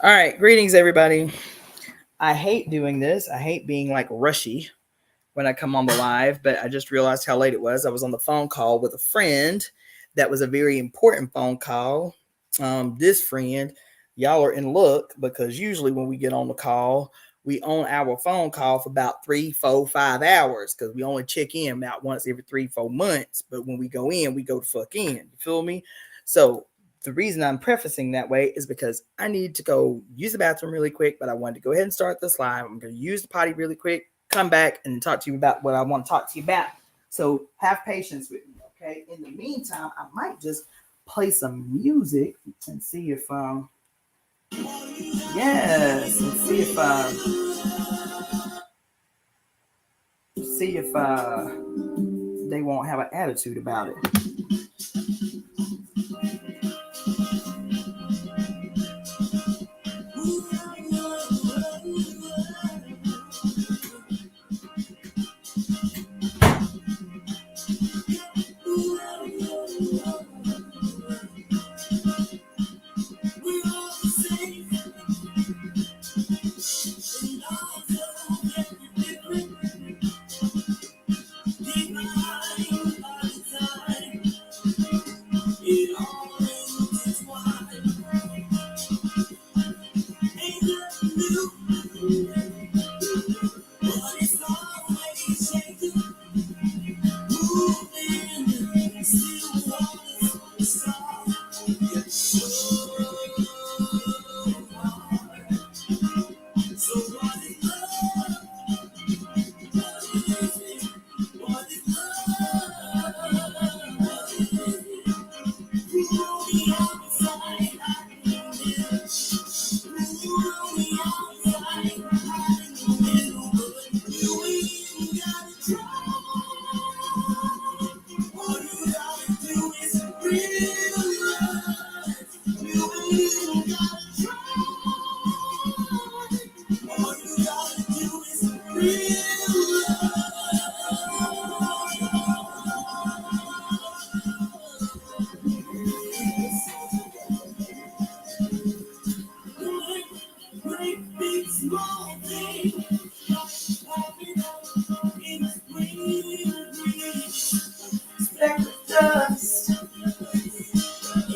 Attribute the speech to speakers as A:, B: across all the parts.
A: All right, greetings everybody. I hate doing this. I hate being like rushy when I come on the live, but I just realized how late it was. I was on the phone call with a friend. That was a very important phone call. This friend, y'all are in luck because usually when we get on the call, we on our phone call for about 3, 4, 5 hours because we only check in about once every 3, 4 months. But when we go in, we go to fuck in. You feel me? So the reason I'm prefacing that way is because I need to go use the bathroom really quick, but I wanted to go ahead and start this live. I'm going to use the potty really quick, come back and talk to you about what I want to talk to you about. So have patience with me, okay? In the meantime, I might just play some music and see if yes, and see if they won't have an attitude about it.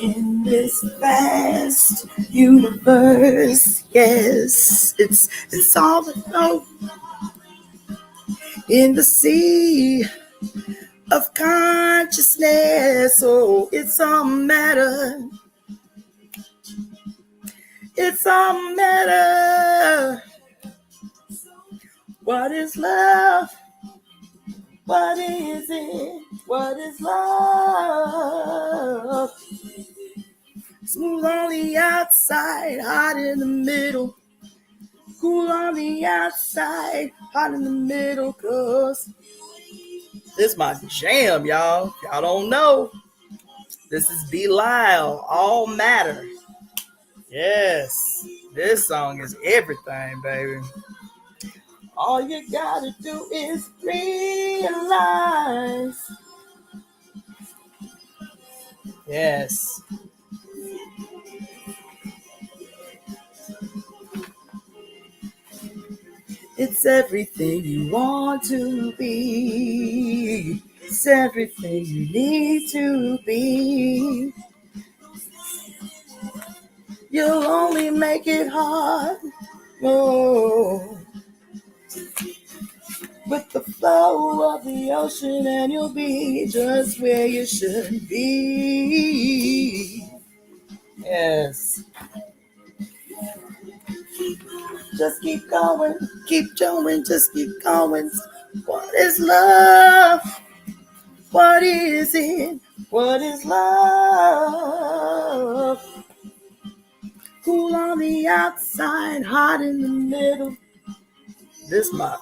A: In this vast universe, yes, it's all about in the sea of consciousness. Oh, it's all matter. It's all matter. What is love? What is it? What is love? Smooth on the outside, hot in the middle. Cool on the outside, hot in the middle. Cause this is my jam, y'all. Y'all don't know. This is Belial, All Matter. Yes, this song is everything, baby. All you gotta do is realize. Yes. It's everything you want to be. It's everything you need to be. You'll only make it hard. Oh. With the flow of the ocean, and you'll be just where you should be. Yes. Just keep going, just keep going. What is love? What is it? What is love? Cool on the outside, hot in the middle. This my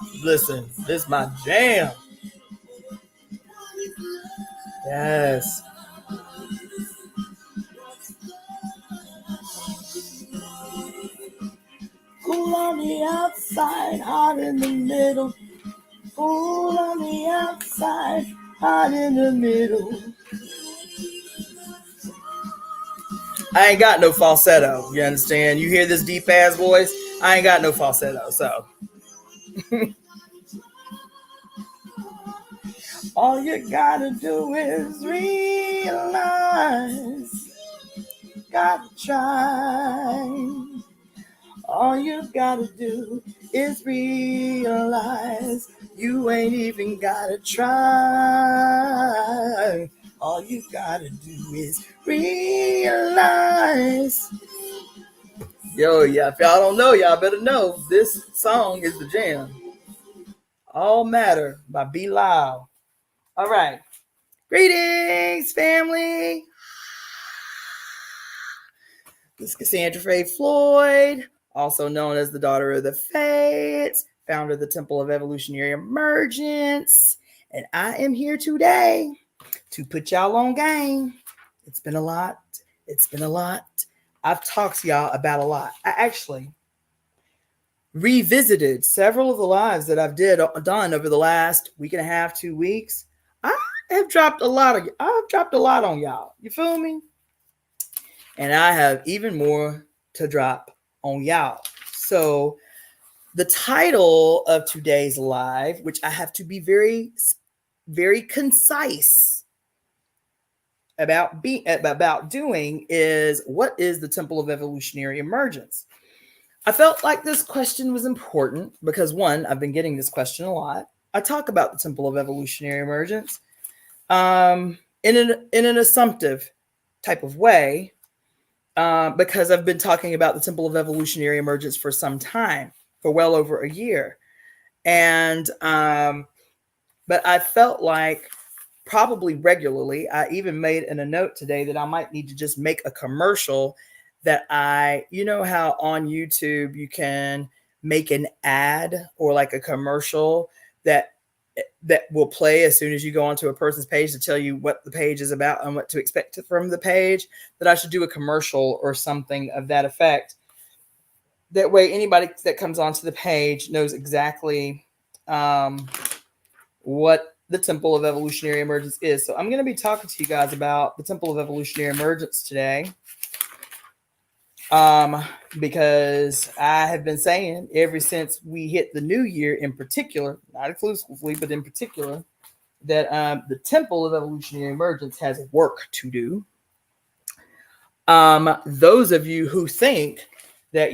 A: jam. Yes. Cool on the outside, hot in the middle. Cool on the outside, hot in the middle. I ain't got no falsetto. You understand? You hear this deep ass voice? I ain't got no falsetto. So all you gotta do is realize. Gotta try. All you gotta do is realize you ain't even gotta try. All you gotta do is realize. Yo, yeah, if y'all don't know, y'all better know. This song is the jam. All Matter by Be Loud. All right. Greetings, family. This is Cassandra Floyd, also known as the Daughter of the Fates, founder of the Temple of Evolutionary Emergence. And I am here today to put y'all on game. It's been a lot. It's been a lot. I've talked to y'all about a lot. I actually revisited several of the lives that I've done over the last week and a half, 2 weeks. I've dropped a lot on y'all. You feel me? And I have even more to drop on y'all. So the title of today's live, which I have to be very, very concise about doing, is what is the Temple of Evolutionary Emergence? I felt like this question was important because, one, I've been getting this question a lot. I talk about the Temple of Evolutionary Emergence in an assumptive type of way. Because I've been talking about the Temple of Evolutionary Emergence for some time, for well over a year. And, but I felt like probably regularly, I even made a note today that I might need to just make a commercial that you know how on YouTube you can make an ad or like a commercial that will play as soon as you go onto a person's page to tell you what the page is about and what to expect from the page, that I should do a commercial or something of that effect. That way, anybody that comes onto the page knows exactly what the Temple of Evolutionary Emergence is. So I'm going to be talking to you guys about the Temple of Evolutionary Emergence today. Because I have been saying ever since we hit the new year in particular, not exclusively, but in particular, that the Temple of Evolutionary Emergence has work to do. Those of you who think that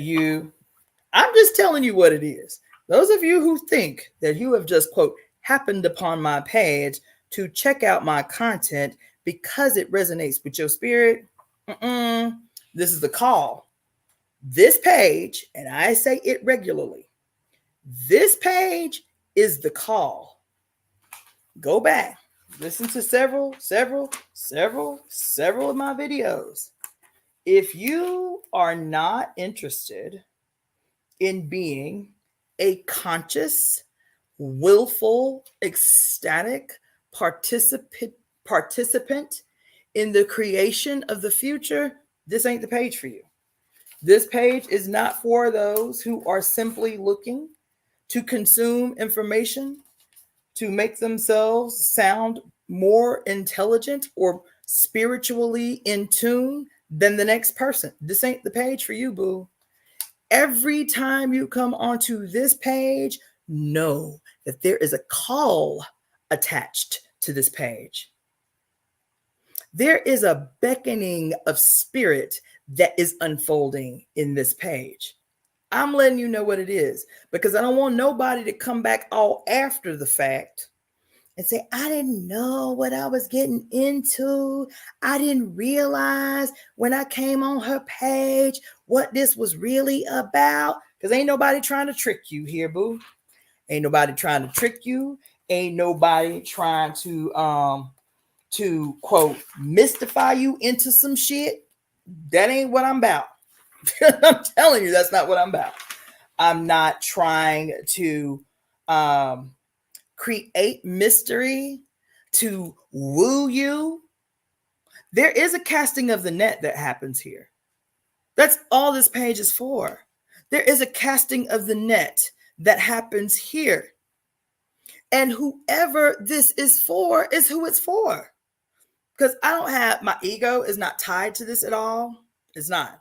A: I'm just telling you what it is. Those of you who think that you have just, quote, happened upon my page to check out my content because it resonates with your spirit, this is the call. This page, and I say it regularly, this page is the call. Go back, listen to several of my videos. If you are not interested in being a conscious, willful, ecstatic participant in the creation of the future, this ain't the page for you. This page is not for those who are simply looking to consume information to make themselves sound more intelligent or spiritually in tune than the next person. This ain't the page for you, boo. Every time you come onto this page, know that there is a call attached to this page. There is a beckoning of spirit that is unfolding in this page. I'm letting you know what it is because I don't want nobody to come back all after the fact and say, I didn't know what I was getting into. I didn't realize when I came on her page what this was really about. Because ain't nobody trying to trick you here, boo. Ain't nobody trying to trick you. Ain't nobody trying to quote, mystify you into some shit. That ain't what I'm about. I'm telling you, that's not what I'm about. I'm not trying to create mystery to woo you. There is a casting of the net that happens here. That's all this page is for. There is a casting of the net that happens here. And whoever this is for is who it's for. Because my ego is not tied to this at all. It's not.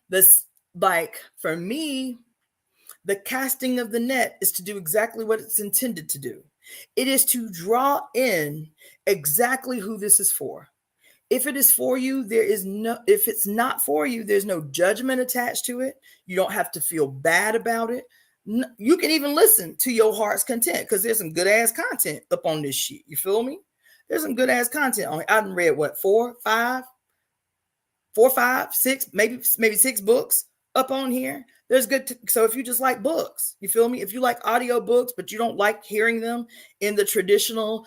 A: This, like, for me, the casting of the net is to do exactly what it's intended to do. It is to draw in exactly who this is for. If it is for you, there is no, if it's not for you, there's no judgment attached to it. You don't have to feel bad about it. You can even listen to your heart's content, because there's some good ass content up on this shit. You feel me? There's some good ass content on it. I done read what, four, five, six, maybe 6 books up on here. There's good. So if you just like books, you feel me? If you like audio books, but you don't like hearing them in the traditional,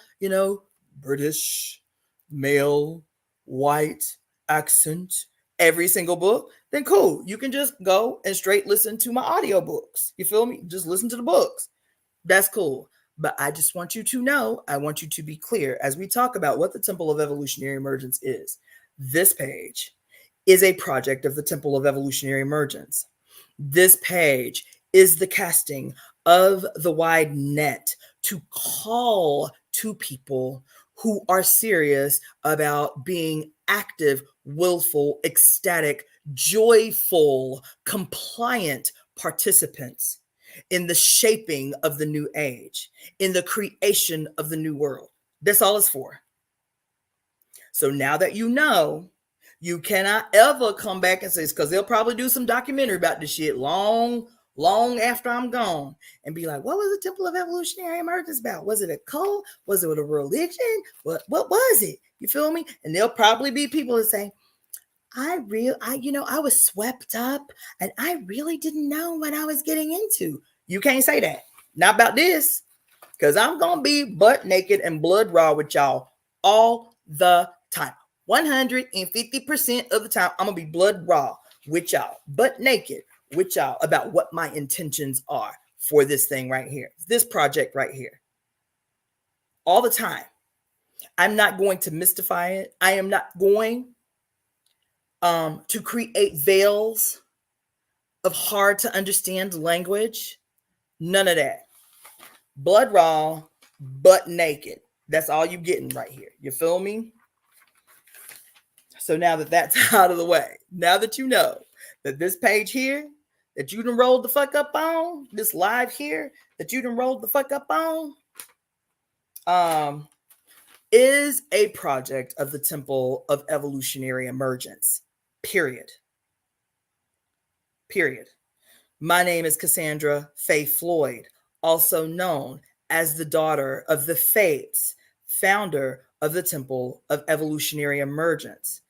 A: British, male, white accent, every single book, then cool. You can just go and straight listen to my audio books. You feel me? Just listen to the books. That's cool. But I just want you to know, I want you to be clear as we talk about what the Temple of Evolutionary Emergence is. This page is a project of the Temple of Evolutionary Emergence. This page is the casting of the wide net to call to people who are serious about being active, willful, ecstatic, joyful, compliant participants in the shaping of the new age, in the creation of the new world. That's all it's for. So now that you know, you cannot ever come back and say, because they'll probably do some documentary about this shit long after I'm gone and be like, what was the Temple of Evolutionary Emergence about? Was it a cult? Was it a religion? What was it? You feel me? And there'll probably be people that say, I was swept up and I really didn't know what I was getting into. You can't say that. Not about this, because I'm going to be butt naked and blood raw with y'all all the time. 150% of the time, I'm going to be blood raw with y'all, butt naked with y'all about what my intentions are for this thing right here, this project right here. All the time. I'm not going to mystify it. I am not going to create veils of hard to understand language. None of that. Blood raw, butt naked. That's all you're getting right here. You feel me? So now that that's out of the way, now that you know that this page here that you done rolled the fuck up on, this live here that you done rolled the fuck up on, is a project of the Temple of Evolutionary Emergence. Period. My name is Cassandra Faye Floyd, also known as the Daughter of the Fates, founder of the Temple of Evolutionary Emergence.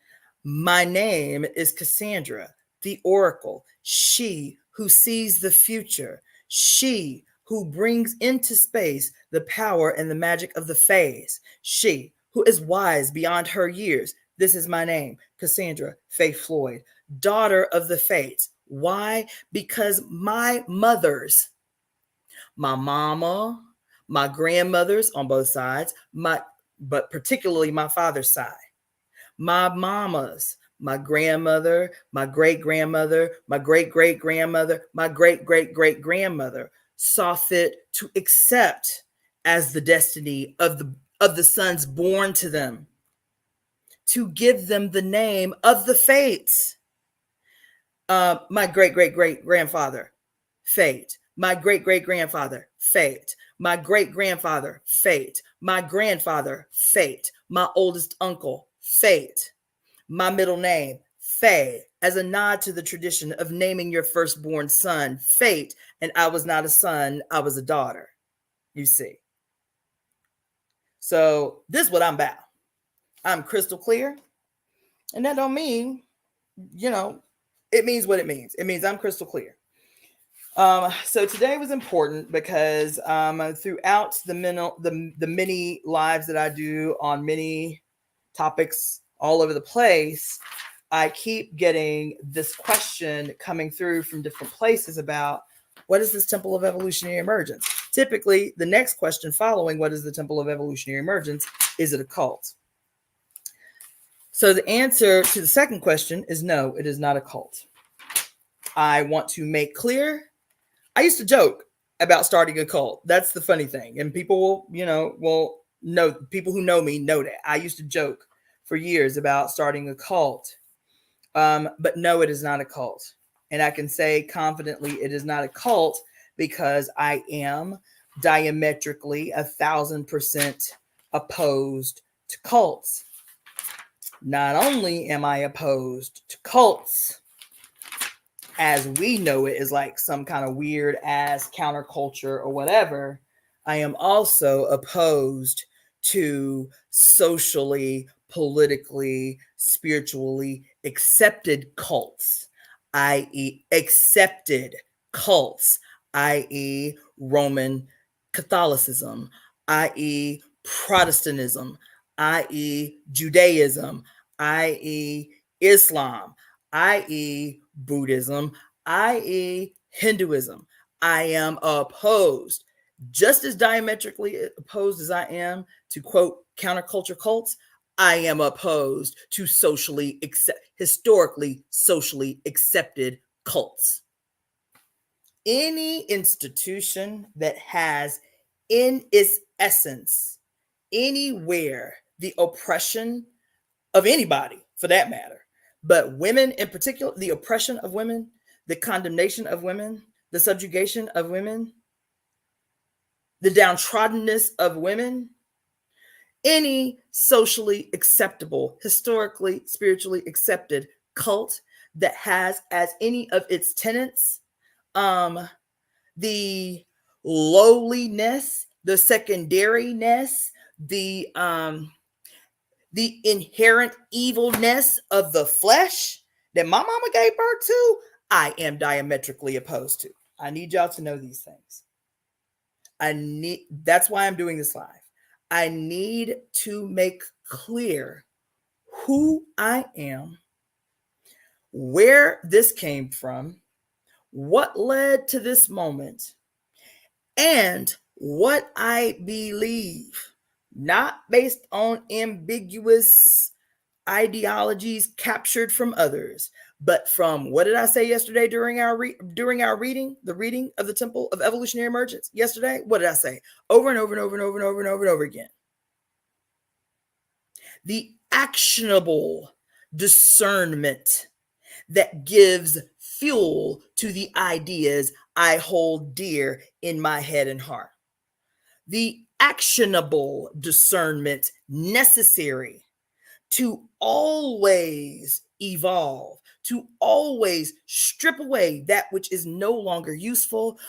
A: My name is Cassandra, the Oracle, she who sees the future, she who brings into space the power and the magic of the phase, she who is wise beyond her years. This is my name, Cassandra Faye Floyd, Daughter of the Fates. Why? Because my mothers, my mama, my grandmothers on both sides, but particularly my father's side, my mamas, my grandmother, my great-grandmother, my great-great-grandmother, my great-great-great-grandmother saw fit to accept as the destiny of the sons born to them, to give them the name of the Fates. My great-great-great-grandfather, Fate. My great-great-grandfather, Fate. My great-grandfather, Fate. My grandfather, Fate. My oldest uncle, Fate. My middle name, Faye, as a nod to the tradition of naming your firstborn son, Fate. And I was not a son, I was a daughter, you see. So this is what I'm about. I'm crystal clear. And that don't mean, it means what it means. It means I'm crystal clear. So today was important because throughout the many lives that I do on many topics all over the place, I keep getting this question coming through from different places about what is this Temple of Evolutionary Emergence? Typically, the next question following what is the Temple of Evolutionary Emergence, is it a cult? So the answer to the second question is no, it is not a cult. I want to make clear, I used to joke about starting a cult. That's the funny thing. And people will know, people who know me know that. I used to joke for years about starting a cult. But no, it is not a cult. And I can say confidently it is not a cult because I am diametrically 1,000% opposed to cults. Not only am I opposed to cults, as we know it is like some kind of weird ass counterculture or whatever, I am also opposed to socially, politically, spiritually accepted cults, i.e., accepted cults, i.e., Roman Catholicism, i.e., Protestantism, i.e., Judaism, i.e., Islam, i.e., Buddhism, i.e., Hinduism. I am opposed, just as diametrically opposed as I am to quote counterculture cults. I am opposed to historically socially accepted cults. Any institution that has in its essence anywhere the oppression of anybody for that matter, but women in particular, the oppression of women, the condemnation of women, the subjugation of women, the downtroddenness of women, any socially acceptable, historically, spiritually accepted cult that has as any of its tenets the lowliness, the secondariness, the inherent evilness of the flesh that my mama gave birth to, I am diametrically opposed to. I need y'all to know these things. That's why I'm doing this live. I need to make clear who I am, where this came from, what led to this moment, and what I believe, not based on ambiguous ideologies captured from others, but from, what did I say yesterday during our reading, the reading of the Temple of Evolutionary Emergence yesterday? What did I say? Over and over and over and over and over and over and over again. The actionable discernment that gives fuel to the ideas I hold dear in my head and heart. The actionable discernment necessary to always evolve, to always strip away that which is no longer useful,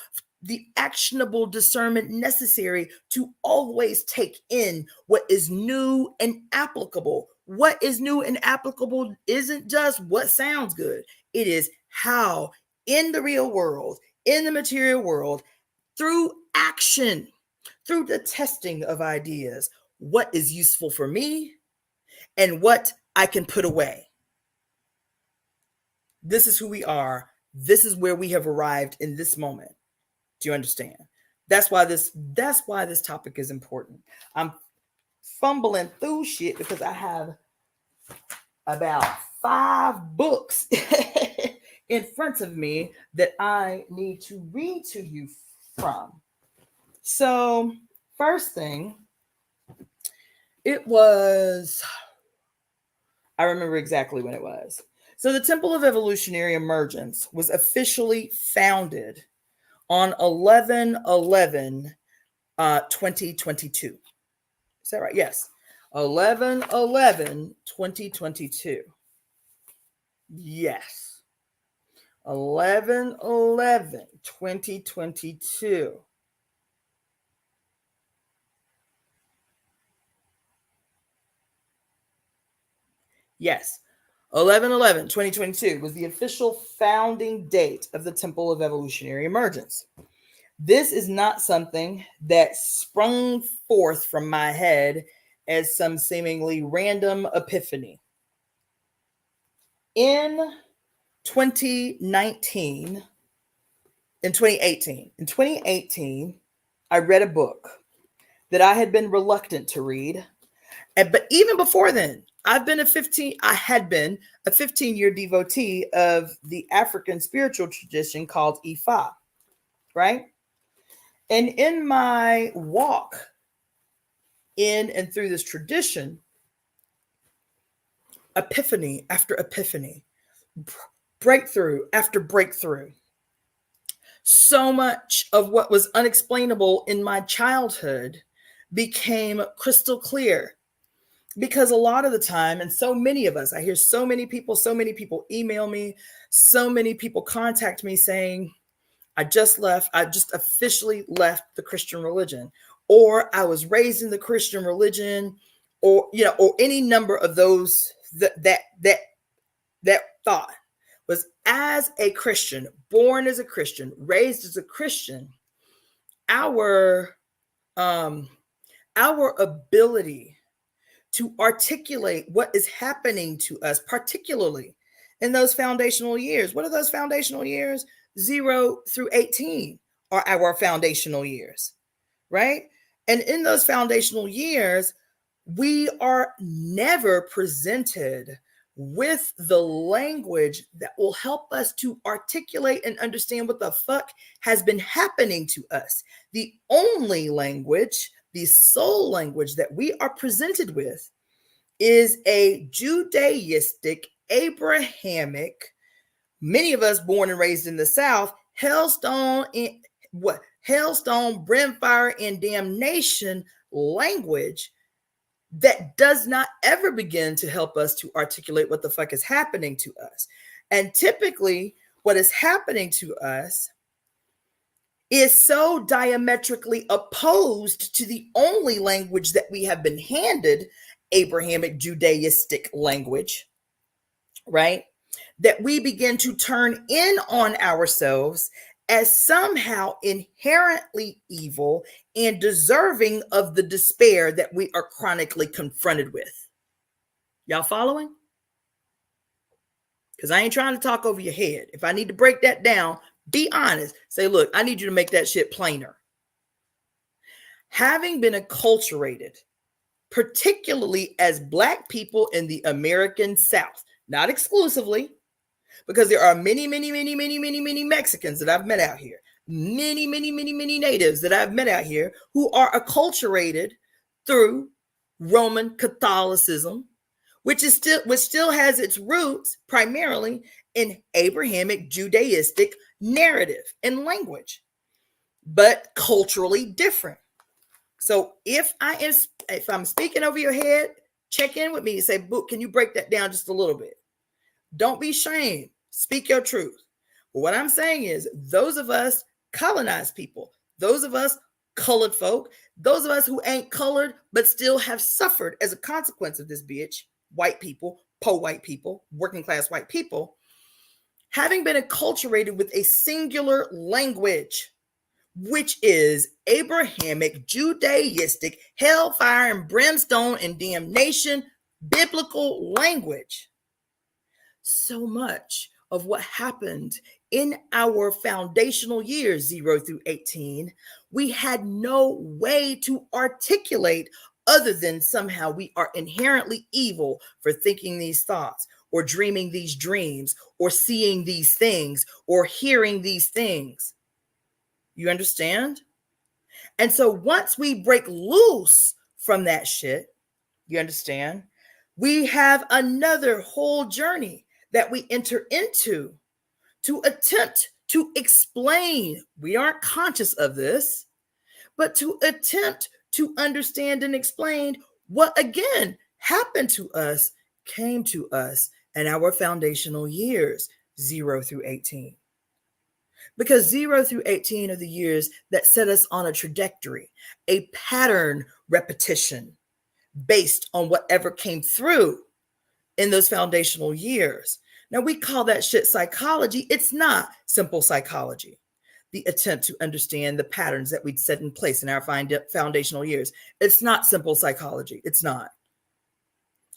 A: the actionable discernment necessary to always take in what is new and applicable. What is new and applicable isn't just what sounds good. It is how in the real world, in the material world, through action, through the testing of ideas, what is useful for me and what I can put away. This is who we are. This is where we have arrived in this moment. Do you understand? That's why this topic is important. I'm fumbling through shit because I have about 5 books in front of me that I need to read to you from. So, first thing, I remember exactly when it was. So the Temple of Evolutionary Emergence was officially founded on 11/11/2022. Is that right? Yes. 11/11/2022. Yes. 11/11/2022. Yes. 11/11/2022 was the official founding date of the Temple of Evolutionary Emergence. This is not something that sprung forth from my head as some seemingly random epiphany. In 2018, I read a book that I had been reluctant to read. But even before then, I had been a 15-year devotee of the African spiritual tradition called Ifa, right? And in my walk in and through this tradition, epiphany after epiphany breakthrough after breakthrough. So much of what was unexplainable in my childhood became crystal clear, because a lot of the time, and so many of us, I hear so many people email me, so many people contact me saying, I just officially left the Christian religion, or I was raised in the Christian religion, or, or any number of those that thought was, as a Christian, born as a Christian, raised as a Christian, our ability to articulate what is happening to us, particularly in those foundational years. What are those foundational years? 0 through 18 are our foundational years, right? And in those foundational years, we are never presented with the language that will help us to articulate and understand what the fuck has been happening to us. The only language, the sole language that we are presented with, is a Judaistic, Abrahamic, many of us born and raised in the South, hellstone, brimfire, and damnation language that does not ever begin to help us to articulate what the fuck is happening to us. And typically, what is happening to us is so diametrically opposed to the only language that we have been handed, Abrahamic Judaistic language, right? That we begin to turn in on ourselves as somehow inherently evil and deserving of the despair that we are chronically confronted with. Y'all following? Because I ain't trying to talk over your head. If I need to break that down, be honest. Say, look, I need you to make that shit plainer. Having been acculturated, particularly as Black people in the American South, not exclusively, because there are many Mexicans that I've met out here, many natives that I've met out here who are acculturated through Roman Catholicism, which still has its roots primarily in Abrahamic Judaistic narrative and language, but culturally different. So if I'm speaking over your head, check in with me and say, "Book, can you break that down just a little bit?" Don't be ashamed. Speak your truth. But what I'm saying is, those of us colonized people, those of us colored folk, those of us who ain't colored but still have suffered as a consequence of this bitch, white people, poor white people, working class white people, having been acculturated with a singular language, which is Abrahamic, Judaistic, hellfire and brimstone and damnation, biblical language. So much of what happened in our foundational years, 0 through 18, we had no way to articulate other than somehow we are inherently evil for thinking these thoughts, or dreaming these dreams, or seeing these things, or hearing these things. You understand? And so once we break loose from that shit, you understand, we have another whole journey that we enter into to attempt to explain. We aren't conscious of this, but to attempt to understand and explain what again happened to us, came to us in our foundational years, 0 through 18. Because 0 through 18 are the years that set us on a trajectory, a pattern repetition based on whatever came through in those foundational years. Now, we call that shit psychology. It's not simple psychology. The attempt to understand the patterns that we'd set in place in our foundational years. It's not simple psychology. It's not.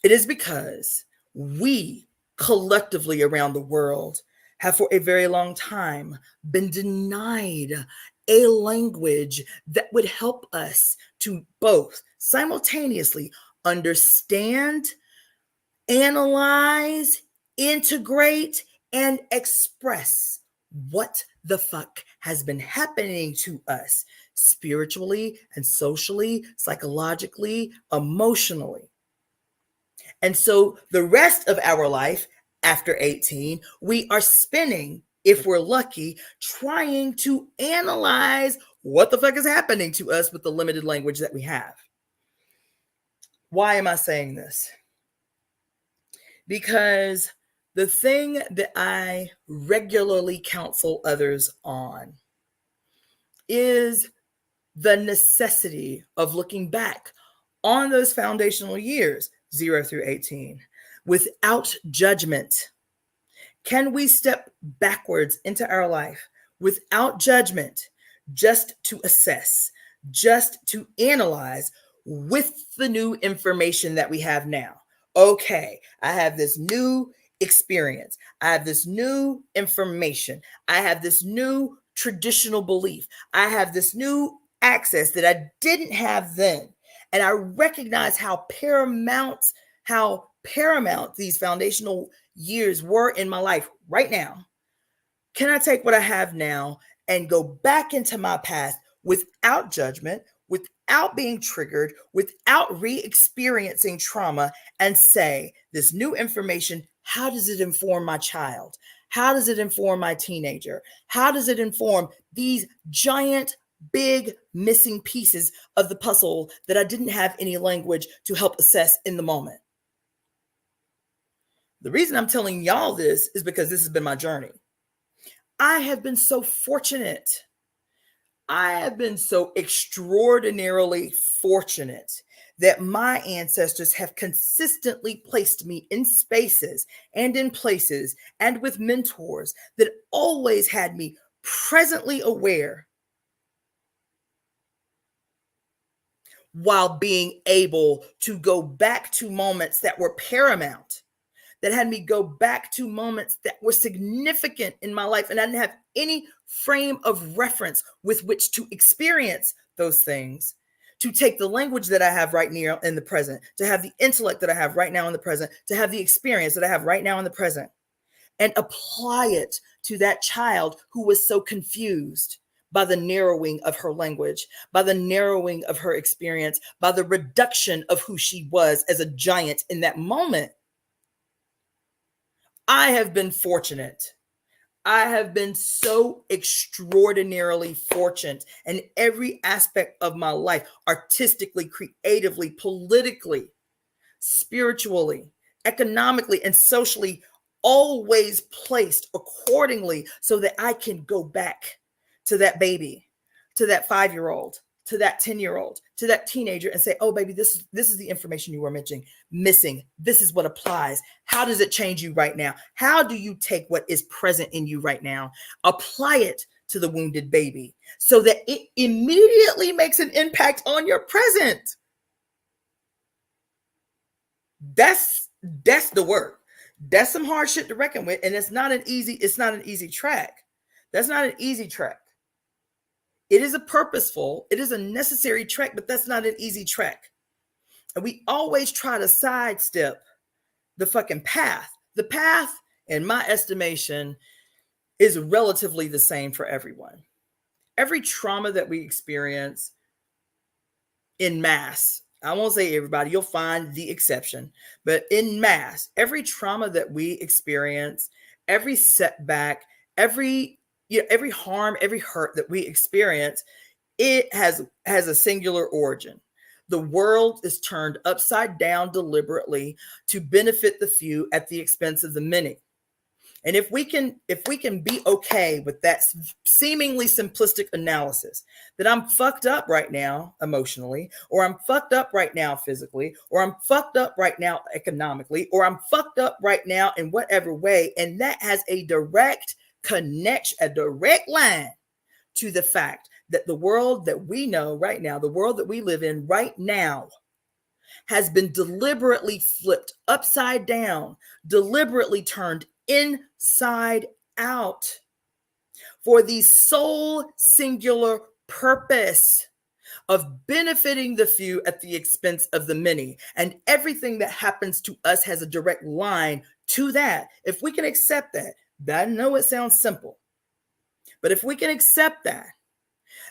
A: It is because we collectively around the world have for a very long time been denied a language that would help us to both simultaneously understand, analyze, integrate, and express what the fuck has been happening to us spiritually and socially, psychologically, emotionally. And so the rest of our life, after 18, we are spending, if we're lucky, trying to analyze what the fuck is happening to us with the limited language that we have. Why am I saying this? Because the thing that I regularly counsel others on is the necessity of looking back on those foundational years, 0 through 18, without judgment. Can we step backwards into our life without judgment, just to assess, just to analyze with the new information that we have now? Okay, I have this new experience. I have this new information. I have this new traditional belief. I have this new access that I didn't have then. And I recognize how paramount these foundational years were in my life right now. Can I take what I have now and go back into my past without judgment, without being triggered, without re-experiencing trauma, and say, this new information, how does it inform my child? How does it inform my teenager? How does it inform these giant, big missing pieces of the puzzle that I didn't have any language to help assess in the moment? The reason I'm telling y'all this is because this has been my journey. I have been so fortunate. I have been so extraordinarily fortunate that my ancestors have consistently placed me in spaces and in places and with mentors that always had me presently aware while being able to go back to moments that were paramount, that had me go back to moments that were significant in my life, and I didn't have any frame of reference with which to experience those things, to take the language that I have right now in the present, to have the intellect that I have right now in the present, to have the experience that I have right now in the present, and apply it to that child who was so confused by the narrowing of her language, by the narrowing of her experience, by the reduction of who she was as a giant in that moment. I have been fortunate. I have been so extraordinarily fortunate in every aspect of my life, artistically, creatively, politically, spiritually, economically, and socially, always placed accordingly so that I can go back to that baby, to that 5-year-old, to that 10-year-old, to that teenager and say, oh, baby, this is the information you were missing. This is what applies. How does it change you right now? How do you take what is present in you right now, apply it to the wounded baby so that it immediately makes an impact on your present? That's the work. That's some hard shit to reckon with. And it's not an easy track. That's not an easy track. It is it is a necessary track, but that's not an easy track. And we always try to sidestep the fucking path. The path, in my estimation, is relatively the same for everyone. Every trauma that we experience in mass, I won't say everybody, you'll find the exception, but in mass, every trauma that we experience, every setback, every harm, every hurt that we experience, it has a singular origin. The world is turned upside down deliberately to benefit the few at the expense of the many. And if we can be okay with that seemingly simplistic analysis, that I'm fucked up right now emotionally, or I'm fucked up right now physically, or I'm fucked up right now economically, or I'm fucked up right now in whatever way, and that has a direct connection, a direct line to the fact that the world that we know right now, the world that we live in right now, has been deliberately flipped upside down, deliberately turned inside out for the sole singular purpose of benefiting the few at the expense of the many. And everything that happens to us has a direct line to that. If we can accept that, I know it sounds simple, but if we can accept that,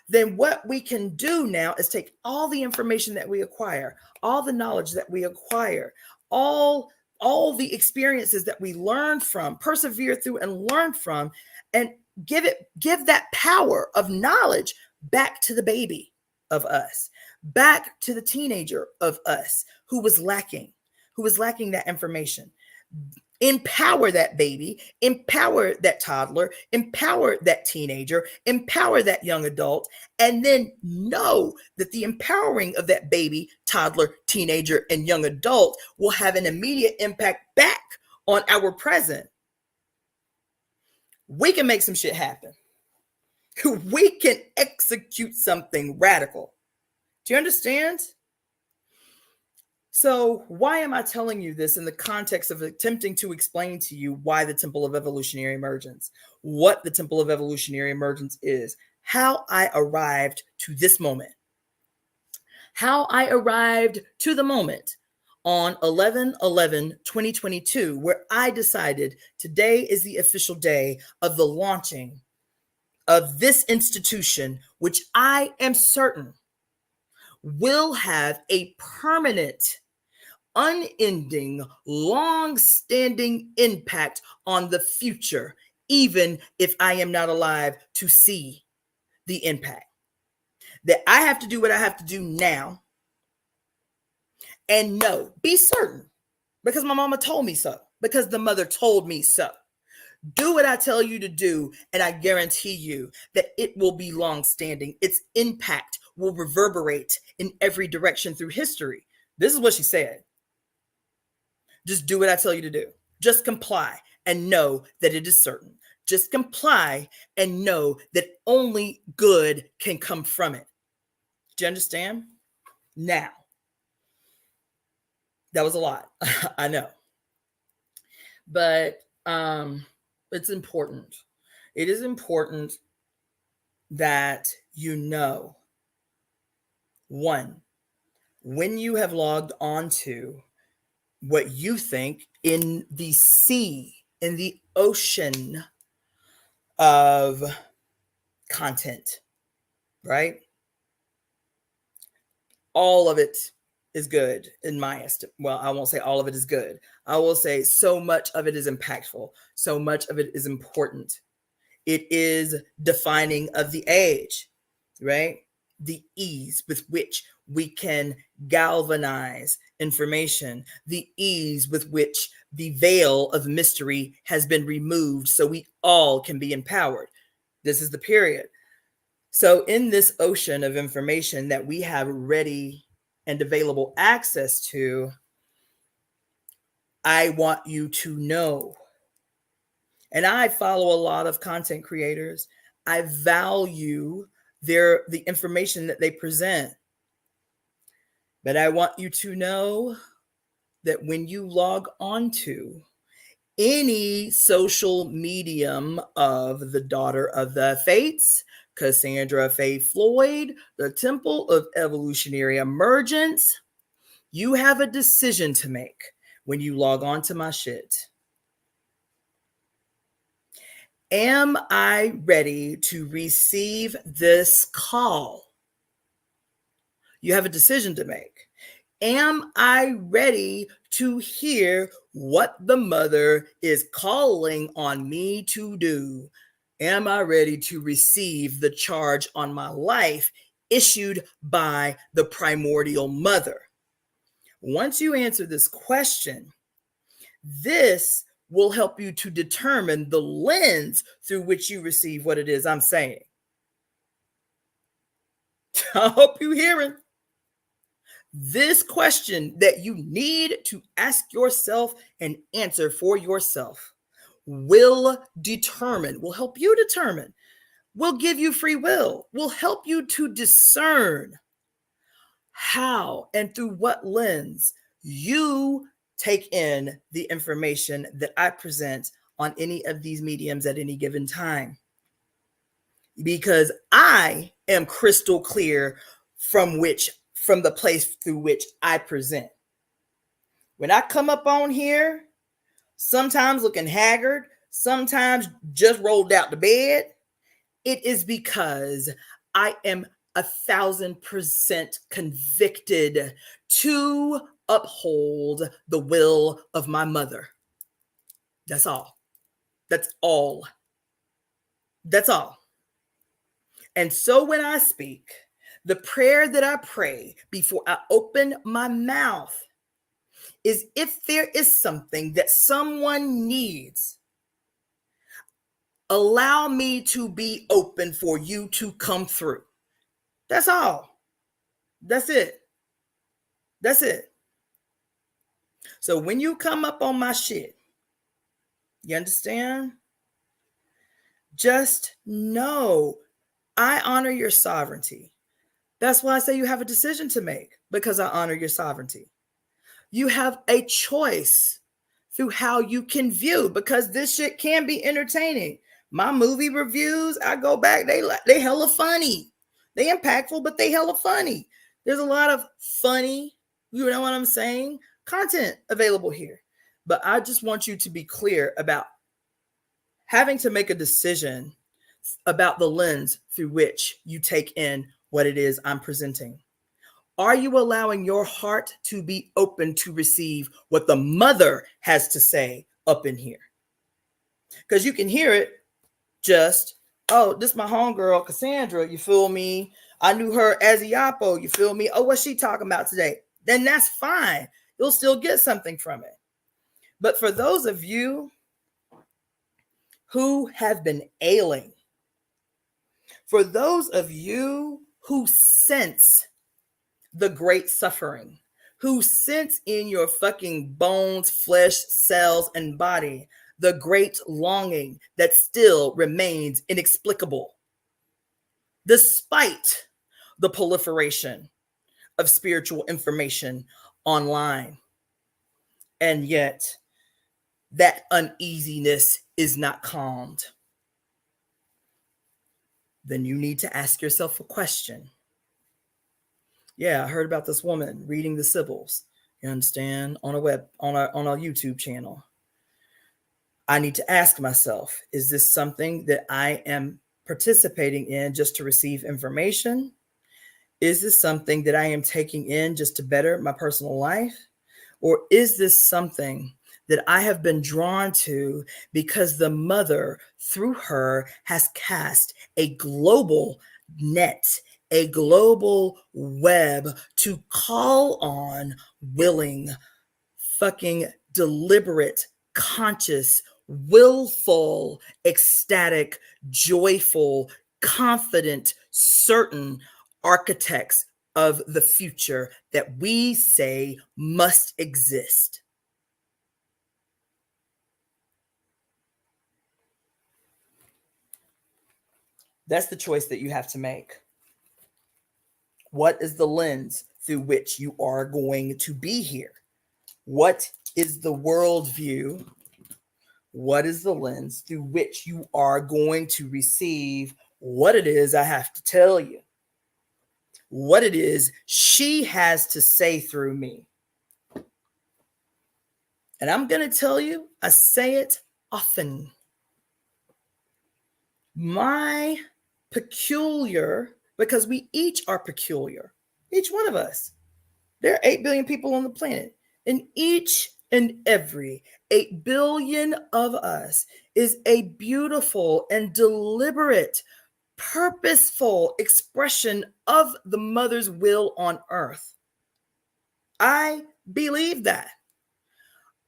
A: then what we can do now is take all the information that we acquire, all the knowledge that we acquire, all all the experiences that we learn from, persevere through and learn from, and give that power of knowledge back to the baby of us, back to the teenager of us who was lacking that information. Empower that baby, empower that toddler, empower that teenager, empower that young adult, and then know that the empowering of that baby, toddler, teenager, and young adult will have an immediate impact back on our present. We can make some shit happen. We can execute something radical. Do you understand? So why am I telling you this in the context of attempting to explain to you why the Temple of Evolutionary Emergence, what the Temple of Evolutionary Emergence is, how I arrived to this moment, how I arrived to the moment on 11/11/2022, where I decided today is the official day of the launching of this institution, which I am certain will have a permanent, unending, long-standing impact on the future, even if I am not alive to see the impact. That I have to do what I have to do now and know, be certain, because my mama told me so, because the mother told me so. Do what I tell you to do, and I guarantee you that it will be long-standing. Its impact will reverberate in every direction through history. This is what she said. Just do what I tell you to do. Just comply and know that it is certain. Just comply and know that only good can come from it. Do you understand? Now, that was a lot. I know. But it's important. It is important that you know, one, when you have logged on to what you think in the sea, in the ocean of content, right? All of it is good in my estimate. Well, I won't say all of it is good. I will say so much of it is impactful. So much of it is important. It is defining of the age, right? The ease with which we can galvanize information, the ease with which the veil of mystery has been removed so we all can be empowered. This is the period. So in this ocean of information that we have ready and available access to, I want you to know, and I follow a lot of content creators. I value the information that they present. But I want you to know that when you log onto any social medium of the Daughter of the Fates, Cassandra Floyd, the Temple of Evolutionary Emergence, you have a decision to make when you log on to my shit. Am I ready to receive this call? You have a decision to make. Am I ready to hear what the mother is calling on me to do? Am I ready to receive the charge on my life issued by the primordial mother? Once you answer this question, this will help you to determine the lens through which you receive what it is I'm saying. I hope you're hearing. This question that you need to ask yourself and answer for yourself will help you determine, will give you free will help you to discern how and through what lens you take in the information that I present on any of these mediums at any given time. Because I am crystal clear from the place through which I present. When I come up on here, sometimes looking haggard, sometimes just rolled out the bed, it is because I am 1,000% convicted to uphold the will of my mother. That's all. That's all. That's all. And so when I speak, the prayer that I pray before I open my mouth is, if there is something that someone needs, allow me to be open for you to come through. That's all. That's it. That's it. So when you come up on my shit, you understand? Just know I honor your sovereignty. That's why I say you have a decision to make, because I honor your sovereignty. You have a choice through how you can view, because this shit can be entertaining. My movie reviews, I go back, they hella funny. They impactful, but they hella funny. There's a lot of funny, you know what I'm saying, content available here. But I just want you to be clear about having to make a decision about the lens through which you take in what it is I'm presenting. Are you allowing your heart to be open to receive what the mother has to say up in here? Because you can hear it just, oh, this is my homegirl, Cassandra, you feel me? I knew her as Iapo, you feel me? Oh, what's she talking about today? Then that's fine. You'll still get something from it. But for those of you who have been ailing, for those of you who sense the great suffering, who sense in your fucking bones, flesh, cells, and body the great longing that still remains inexplicable, despite the proliferation of spiritual information online. And yet, that uneasiness is not calmed. Then you need to ask yourself a question. Yeah, I heard about this woman reading the Sibyls, you understand, on a YouTube channel. I need to ask myself, is this something that I am participating in just to receive information? Is this something that I am taking in just to better my personal life? Or is this something that I have been drawn to because the mother, through her, has cast a global net, a global web to call on willing, fucking deliberate, conscious, willful, ecstatic, joyful, confident, certain architects of the future that we say must exist. That's the choice that you have to make. What is the lens through which you are going to be here? What is the worldview? What is the lens through which you are going to receive what it is I have to tell you? What it is she has to say through me. And I'm going to tell you, I say it often. My peculiar, because we each are peculiar, each one of us. There are 8 billion people on the planet, and each and every 8 billion of us is a beautiful and deliberate, purposeful expression of the mother's will on earth. I believe that.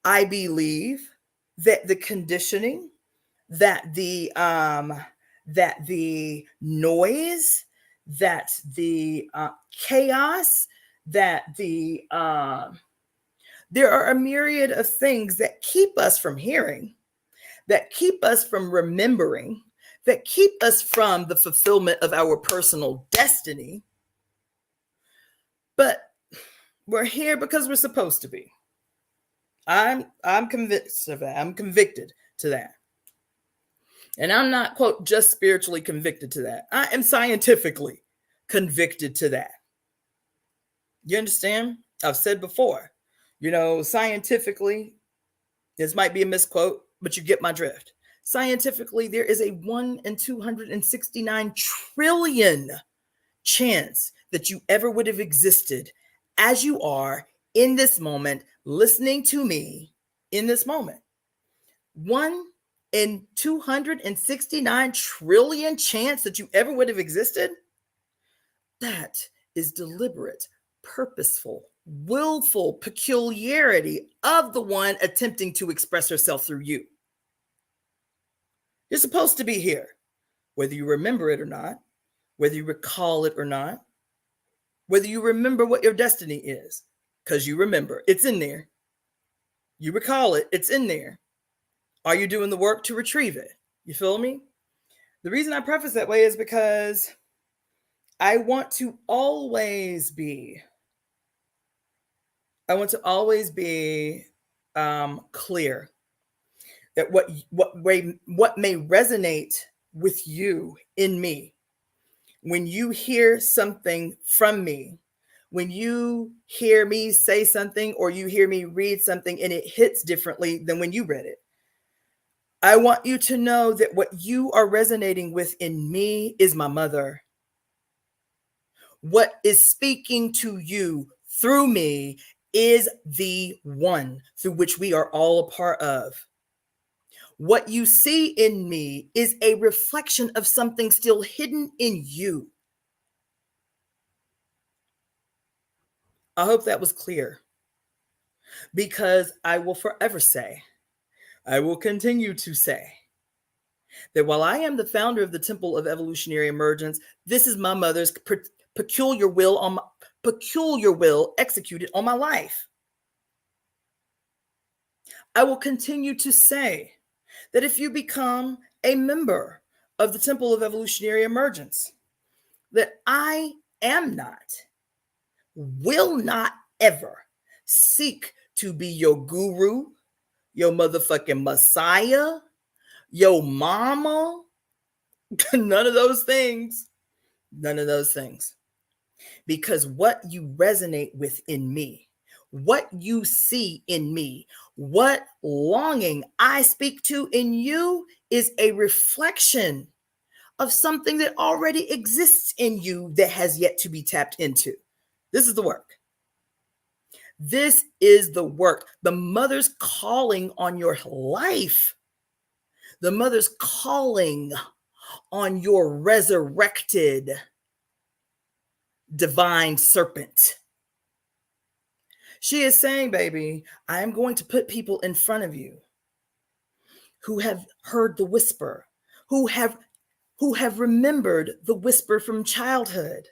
A: I believe that the conditioning, that the noise, that the chaos, that there are a myriad of things that keep us from hearing, that keep us from remembering, that keep us from the fulfillment of our personal destiny. But we're here because we're supposed to be. I'm convinced of that. I'm convicted to that. And I'm not, quote, just spiritually convicted to that. I am scientifically convicted to that. You understand? I've said before, scientifically, this might be a misquote, but you get my drift. Scientifically, there is a 1 in 269 trillion chance that you ever would have existed as you are in this moment, listening to me in this moment. 1 in 269 trillion chance that you ever would have existed. That is deliberate, purposeful, willful peculiarity of the one attempting to express herself through you. You're supposed to be here, whether you remember it or not, whether you recall it or not, whether you remember what your destiny is, because you remember, it's in there. You recall it, it's in there. Are you doing the work to retrieve it? You feel me? The reason I preface that way is because I want to always be clear that what may resonate with you in me when you hear something from me, when you hear me say something or you hear me read something and it hits differently than when you read it. I want you to know that what you are resonating with in me is my mother. What is speaking to you through me is the one through which we are all a part of. What you see in me is a reflection of something still hidden in you. I hope that was clear, because I will forever say, I will continue to say, that while I am the founder of the Temple of Evolutionary Emergence, this is my mother's peculiar will executed on my life. I will continue to say that if you become a member of the Temple of Evolutionary Emergence, that I am not, will not ever seek to be your guru, your motherfucking messiah, your mama, none of those things. None of those things. Because what you resonate with in me, what you see in me, what longing I speak to in you is a reflection of something that already exists in you that has yet to be tapped into. This is the work. This is the work. The mother's calling on your life. The mother's calling on your resurrected divine serpent. She is saying, baby, I am going to put people in front of you who have heard the whisper, who have remembered the whisper from childhood.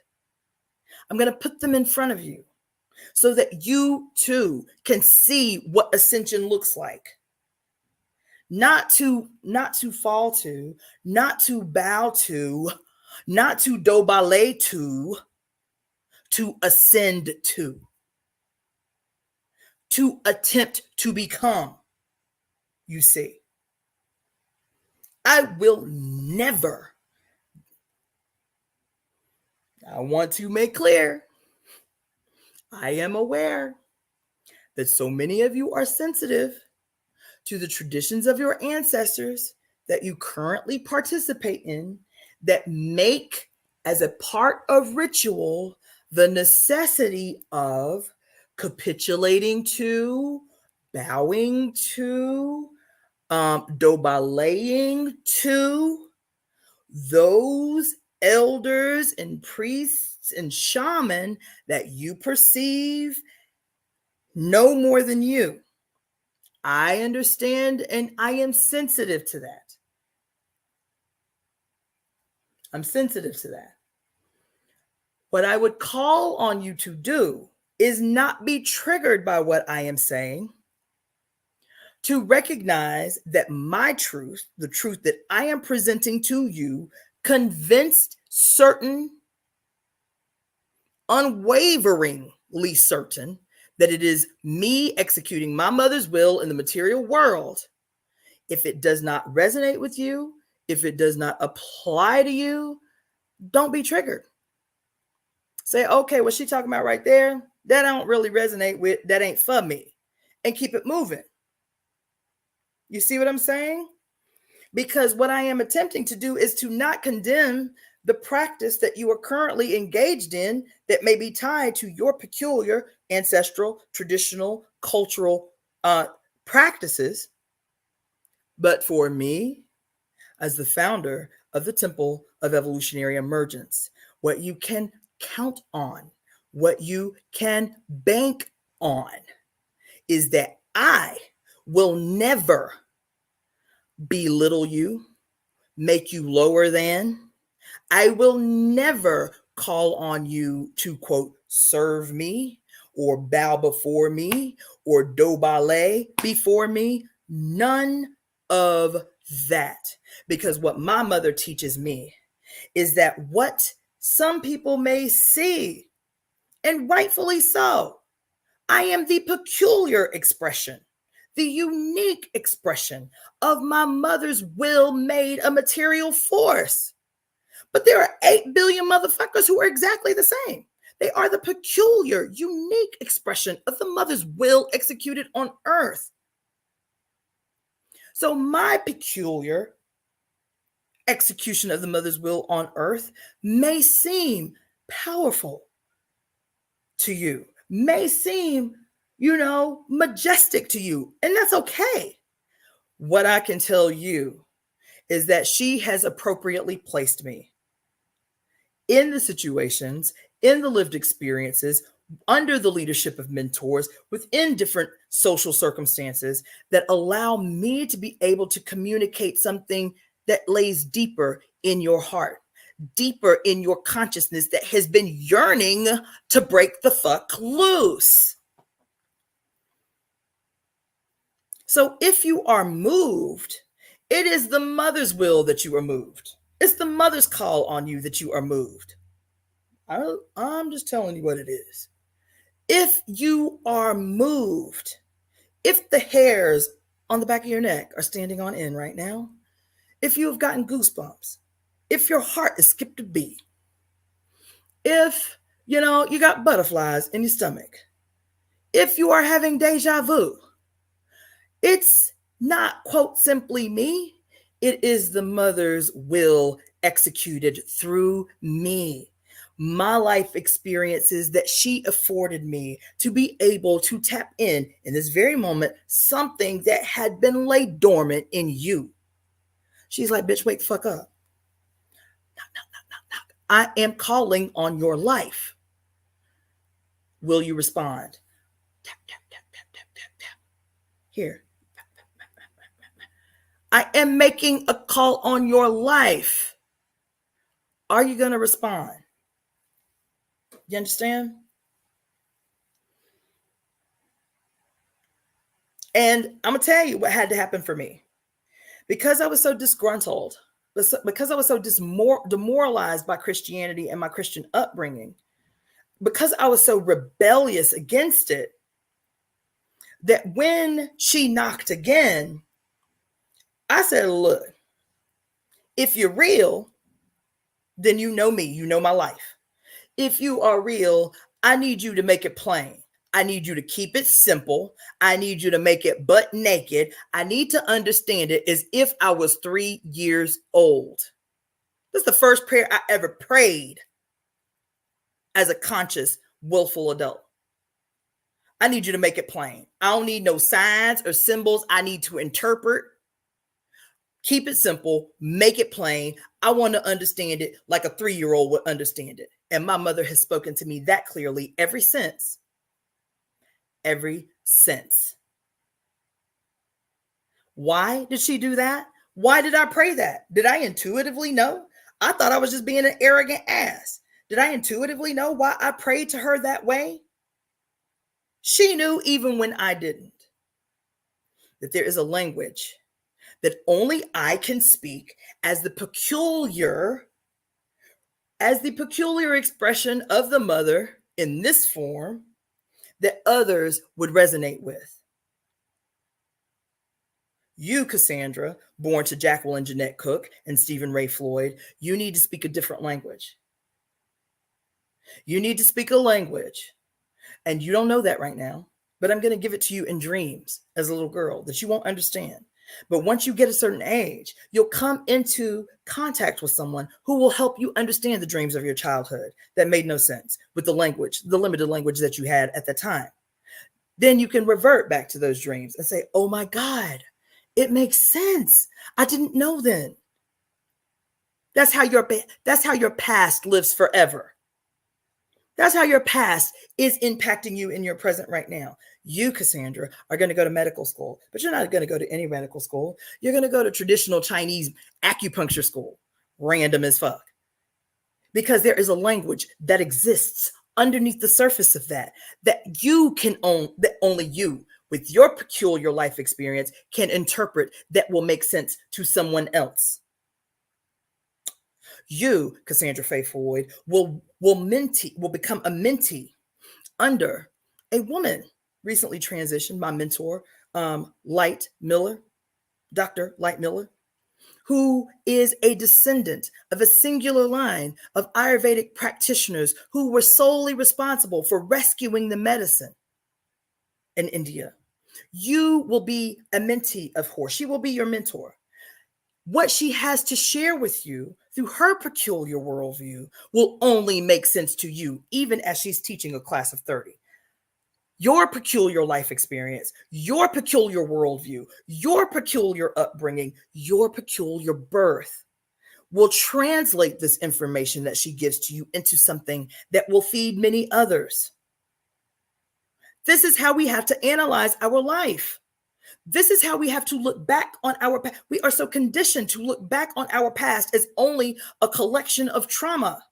A: I'm going to put them in front of you so that you too can see what ascension looks like. Not to fall to, not to bow to, not to do ballet to ascend to attempt to become. You see, I will never, I want to make clear, I am aware that so many of you are sensitive to the traditions of your ancestors that you currently participate in, that make as a part of ritual the necessity of capitulating to, bowing to, dobalaying to those elders and priests and shaman that you perceive no more than you. I understand and I am sensitive to that. I'm sensitive to that. What I would call on you to do is not be triggered by what I am saying, to recognize that my truth, the truth that I am presenting to you, convinced, certain, unwaveringly certain that it is me executing my mother's will in the material world. If it does not resonate with you, if it does not apply to you, don't be triggered. Say, okay, what she's talking about right there, that I don't really resonate with, that ain't for me. And keep it moving. You see what I'm saying? Because what I am attempting to do is to not condemn the practice that you are currently engaged in that may be tied to your peculiar ancestral, traditional, cultural practices. But for me, as the founder of the Temple of Evolutionary Emergence, what you can count on, what you can bank on, is that I will never belittle you, make you lower than. I will never call on you to, quote, serve me or bow before me or do ballet before me. None of that. Because what my mother teaches me is that what some people may see, and rightfully so, I am the peculiar expression, the unique expression of my mother's will made a material force. But there are 8 billion motherfuckers who are exactly the same. They are the peculiar, unique expression of the mother's will executed on earth. So my peculiar execution of the mother's will on earth may seem powerful to you, may seem, majestic to you, and that's okay. What I can tell you is that she has appropriately placed me in the situations, in the lived experiences, under the leadership of mentors, within different social circumstances that allow me to be able to communicate something that lays deeper in your heart, deeper in your consciousness that has been yearning to break the fuck loose. So if you are moved, it is the mother's will that you are moved. It's the mother's call on you that you are moved. I'm just telling you what it is. If you are moved, if the hairs on the back of your neck are standing on end right now, if you have gotten goosebumps, if your heart is skipped a beat, if, you got butterflies in your stomach, if you are having deja vu, it's not, quote, simply me. It is the mother's will executed through me. My life experiences that she afforded me to be able to tap in this very moment, something that had been laid dormant in you. She's like, bitch, wake the fuck up. Knock, knock, knock, knock, knock. I am calling on your life. Will you respond? Tap, tap, tap, tap, tap, tap, tap. Here. I am making a call on your life. Are you going to respond? You understand? And I'm going to tell you what had to happen for me. Because I was so disgruntled, because I was so demoralized by Christianity and my Christian upbringing, because I was so rebellious against it, that when she knocked again, I said, look, if you're real, then you know me, you know my life. If you are real, I need you to make it plain. I need you to keep it simple. I need you to make it butt naked. I need to understand it as if I was 3 years old. This is the first prayer I ever prayed as a conscious, willful adult. I need you to make it plain. I don't need no signs or symbols I need to interpret. Keep it simple, make it plain. I want to understand it like a 3-year-old would understand it. And my mother has spoken to me that clearly ever since. Ever since. Why did she do that? Why did I pray that? Did I intuitively know? I thought I was just being an arrogant ass. Did I intuitively know why I prayed to her that way? She knew even when I didn't. That there is a language that only I can speak as the peculiar expression of the mother in this form that others would resonate with. You, Cassandra, born to Jacqueline Jeanette Cook and Stephen Ray Floyd, you need to speak a different language. You need to speak a language, and you don't know that right now, but I'm going to give it to you in dreams as a little girl that you won't understand. But once you get a certain age, you'll come into contact with someone who will help you understand the dreams of your childhood that made no sense with the language, the limited language that you had at the time. Then you can revert back to those dreams and say, oh my God, it makes sense. I didn't know then. That's how your past lives forever. That's how your past is impacting you in your present right now. You, Cassandra, are going to go to medical school, but you're not going to go to any medical school. You're going to go to traditional Chinese acupuncture school, random as fuck. Because there is a language that exists underneath the surface of that you can own, that only you, with your peculiar life experience, can interpret that will make sense to someone else. You, Cassandra Faye Floyd, will become a mentee under a woman recently transitioned, my mentor, Light Miller, Dr. Light Miller, who is a descendant of a singular line of Ayurvedic practitioners who were solely responsible for rescuing the medicine in India. You will be a mentee of hers. She will be your mentor. What she has to share with you through her peculiar worldview will only make sense to you, even as she's teaching a class of 30. Your peculiar life experience, your peculiar worldview, your peculiar upbringing, your peculiar birth will translate this information that she gives to you into something that will feed many others. This is how we have to analyze our life. This is how we have to look back on our past. We are so conditioned to look back on our past as only a collection of trauma.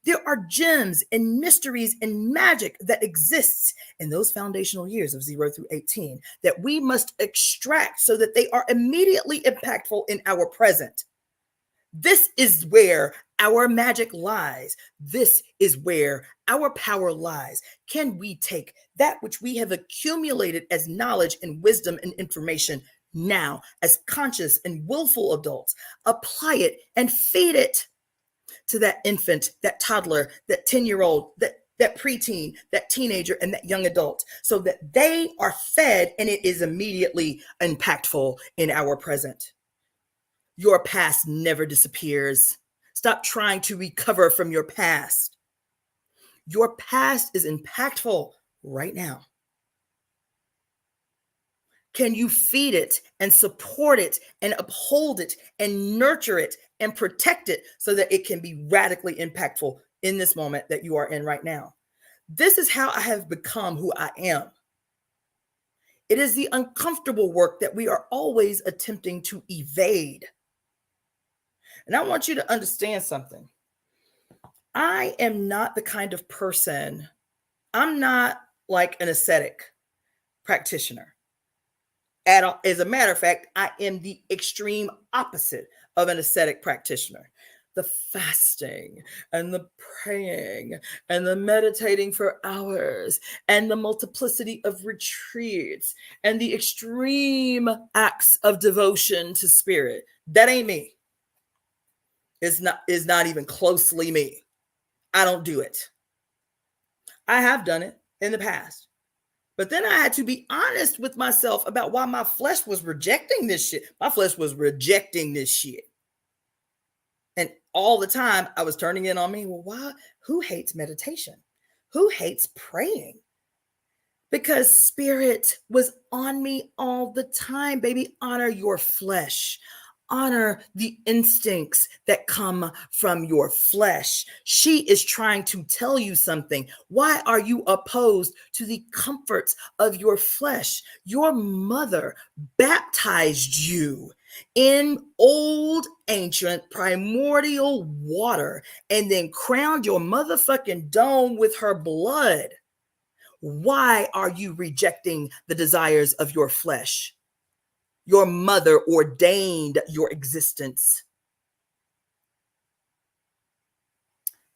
A: There are gems and mysteries and magic that exists in those foundational years of 0 through 18 that we must extract so that they are immediately impactful in our present. This is where our magic lies. This is where our power lies. Can we take that which we have accumulated as knowledge and wisdom and information now as conscious and willful adults, apply it and feed it to that infant, that toddler, that 10-year-old, that preteen, that teenager, and that young adult, so that they are fed and it is immediately impactful in our present. Your past never disappears. Stop trying to recover from your past. Your past is impactful right now. Can you feed it and support it and uphold it and nurture it and protect it so that it can be radically impactful in this moment that you are in right now? This is how I have become who I am. It is the uncomfortable work that we are always attempting to evade. And I want you to understand something. I am not the kind of person, I'm not like an ascetic practitioner at all. As a matter of fact, I am the extreme opposite of an ascetic practitioner. The fasting and the praying and the meditating for hours and the multiplicity of retreats and the extreme acts of devotion to spirit. That ain't me. Is not even closely me. I don't do it. I have done it in the past. But then I had to be honest with myself about why my flesh was rejecting this shit. My flesh was rejecting this shit. And all the time I was turning in on me. Well, why? Who hates meditation? Who hates praying? Because spirit was on me all the time, baby. Honor your flesh. Honor the instincts that come from your flesh. She is trying to tell you something. Why are you opposed to the comforts of your flesh? Your mother baptized you in old, ancient, primordial water and then crowned your motherfucking dome with her blood. Why are you rejecting the desires of your flesh? Your mother ordained your existence.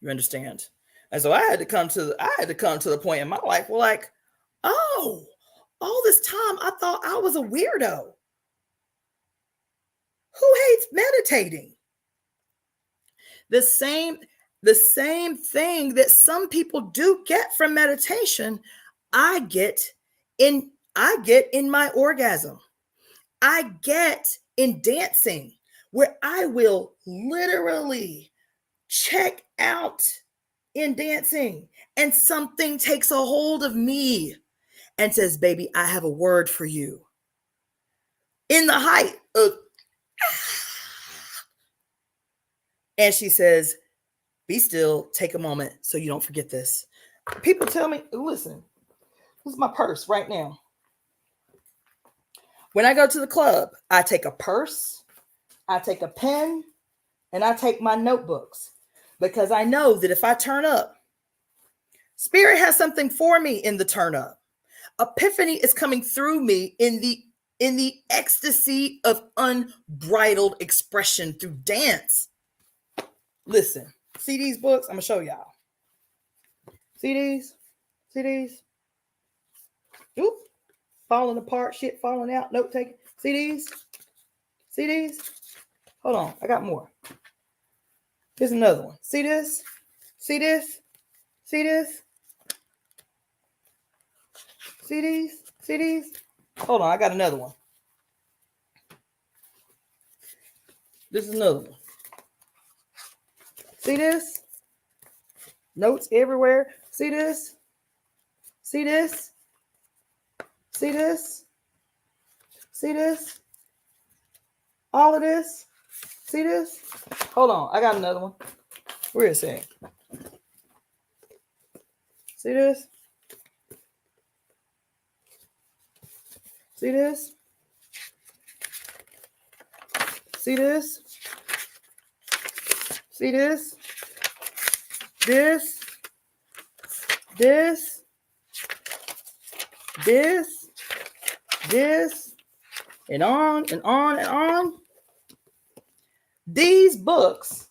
A: You understand? And so I had to come to the point in my life where, like, oh, all this time I thought I was a weirdo. Who hates meditating? The same thing that some people do get from meditation, I get in my orgasm. I get in dancing where I will literally check out in dancing and something takes a hold of me and says, baby, I have a word for you. In the height of, and she says, be still, take a moment so you don't forget this. People tell me, listen, this is my purse right now. When I go to the club, I take a purse, I take a pen, and I take my notebooks because I know that if I turn up, Spirit has something for me in the turn up. Epiphany is coming through me in the ecstasy of unbridled expression through dance. Listen, see these books? I'm gonna show y'all. See these? See these? Oop, falling apart, shit falling out, note taking. See these? See these? Hold on, I got more. Here's another one. See this? See this? See this? See these? See these? Hold on, I got another one. This is another one. See this? Notes everywhere. See this? See this? See this? See this? All of this? See this? Hold on, I got another one. Where is it? See this? See this? See this? See this? This? This? This? This? And on and on and on. These books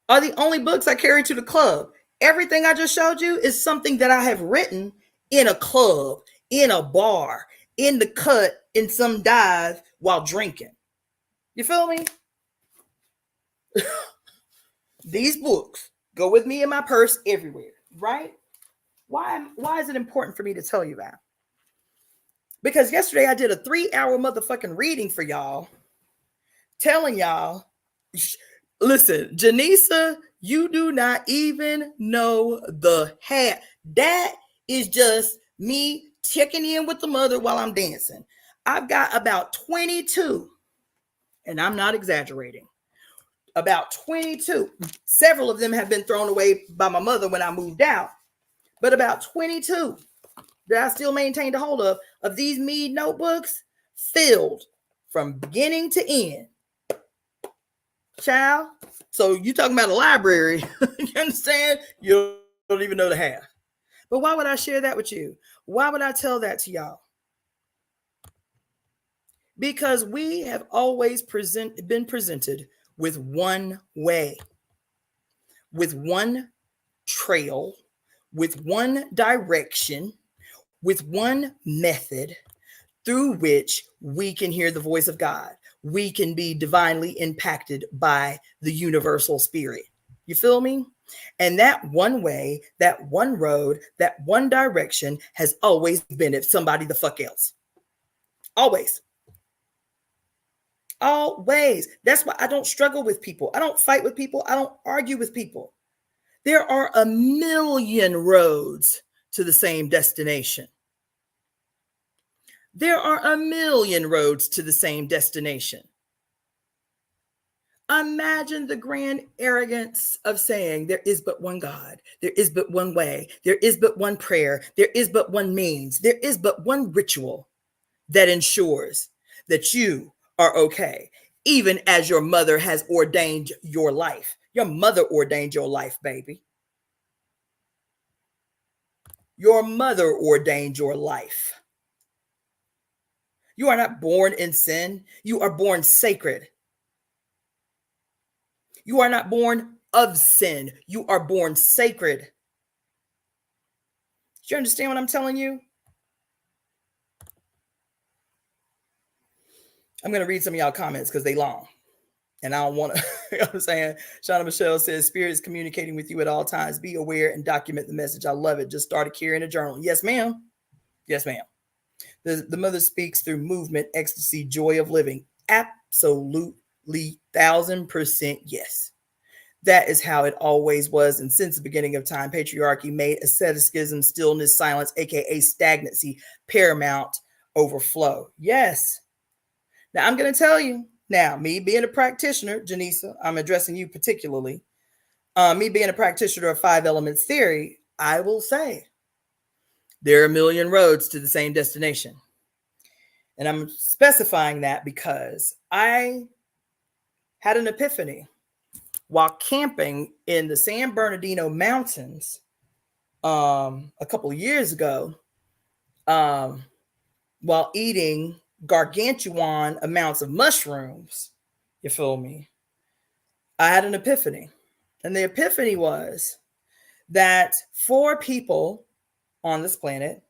A: are the only books I carry to the club. Everything I just showed you is something that I have written in a club, in a bar, in the cut, in some dive while drinking. You feel me? These books go with me in my purse everywhere, right? Why is it important for me to tell you that? Because yesterday I did a 3-hour motherfucking reading for y'all, telling y'all, listen, Janisa, you do not even know the hat. That is just me checking in with the mother while I'm dancing. I've got about 22, and I'm not exaggerating, about 22. Several of them have been thrown away by my mother when I moved out, but about 22 that I still maintained a hold of these Mead notebooks filled from beginning to end. Child, so you talking about a library, you understand? You don't even know the half. But why would I share that with you? Why would I tell that to y'all? Because we have always been presented with one way, with one trail, with one direction, with one method through which we can hear the voice of God. We can be divinely impacted by the universal spirit. You feel me? And that one way, that one road, that one direction has always been it somebody the fuck else. Always. Always. That's why I don't struggle with people. I don't fight with people. I don't argue with people. There are a million roads to the same destination. There are a million roads to the same destination. Imagine the grand arrogance of saying there is but one God, there is but one way, there is but one prayer, there is but one means, there is but one ritual that ensures that you are okay, even as your mother has ordained your life. Your mother ordained your life, baby. Your mother ordained your life. You are not born in sin. You are born sacred. You are not born of sin. You are born sacred. Do you understand what I'm telling you? I'm going to read some of y'all comments because they long. And I don't want to, you know what I'm saying? Shauna Michelle says, Spirit is communicating with you at all times. Be aware and document the message. I love it. Just started carrying a journal. Yes, ma'am. Yes, ma'am. The mother speaks through movement, ecstasy, joy of living. Absolutely, 1000% yes. That is how it always was. And since the beginning of time, patriarchy made asceticism, stillness, silence, aka stagnancy, paramount overflow. Yes. Now I'm going to tell you now, me being a practitioner, Janisa, I'm addressing you particularly. Me being a practitioner of 5 elements theory, I will say there are a million roads to the same destination. And I'm specifying that because I had an epiphany while camping in the San Bernardino Mountains a couple of years ago, while eating gargantuan amounts of mushrooms. You feel me? I had an epiphany. And the epiphany was that for people on this planet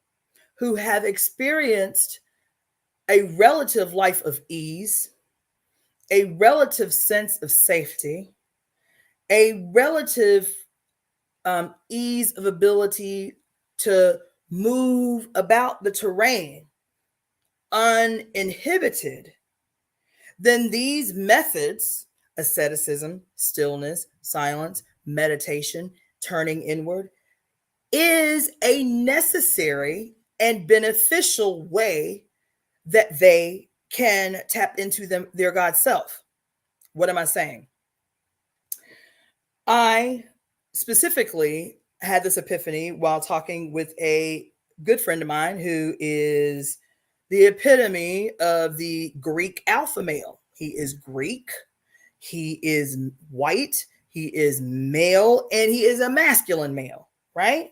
A: who have experienced a relative life of ease, a relative sense of safety, a relative ease of ability to move about the terrain uninhibited, then these methods, asceticism, stillness, silence, meditation, turning inward, is a necessary and beneficial way that they can tap into their God self. What am I saying? I specifically had this epiphany while talking with a good friend of mine who is the epitome of the Greek alpha male. He is Greek, he is white, he is male, and he is a masculine male, right?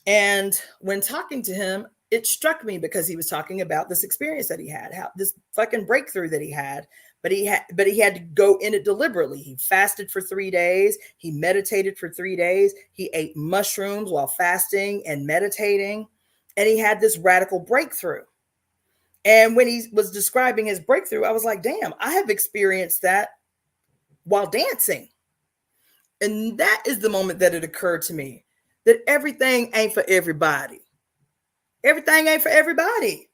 A: And when talking to him, it struck me because he was talking about this experience that he had, how this fucking breakthrough that he had, but he had to go in it deliberately. He fasted for 3 days. He meditated for 3 days. He ate mushrooms while fasting and meditating, and he had this radical breakthrough. And when he was describing his breakthrough, I was like, damn, I have experienced that while dancing. And that is the moment that it occurred to me that everything ain't for everybody. Everything ain't for everybody.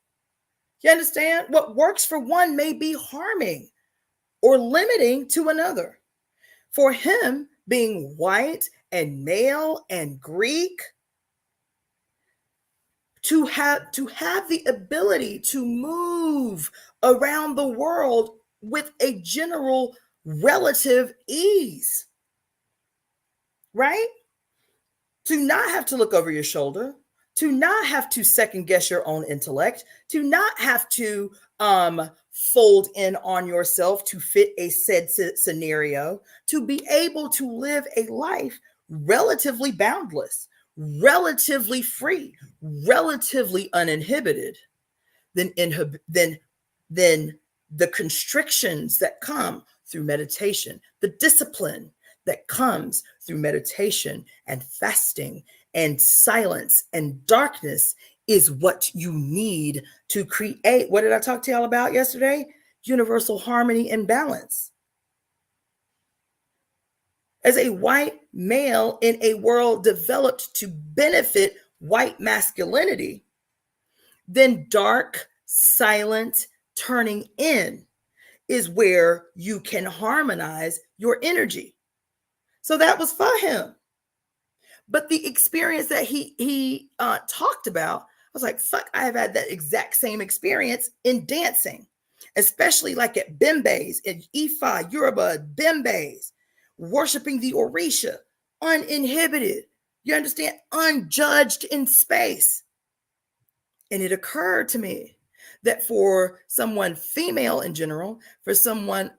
A: You understand? What works for one may be harming or limiting to another. For him, being white and male and Greek, to have the ability to move around the world with a general relative ease, right? To not have to look over your shoulder, to not have to second guess your own intellect, to not have to fold in on yourself to fit a said scenario, to be able to live a life relatively boundless, relatively free, relatively uninhibited, then the constrictions that come through meditation, the discipline that comes through meditation and fasting and silence and darkness is what you need to create. What did I talk to y'all about yesterday? Universal harmony and balance. As a white male in a world developed to benefit white masculinity, then dark, silent, turning in is where you can harmonize your energy. So that was for him. But the experience that he talked about, I was like, fuck, I have had that exact same experience in dancing, especially like at Bembes, in Ifa, Yoruba, Bembes, worshiping the Orisha, uninhibited, you understand, unjudged in space. And it occurred to me that for someone female in general, for someone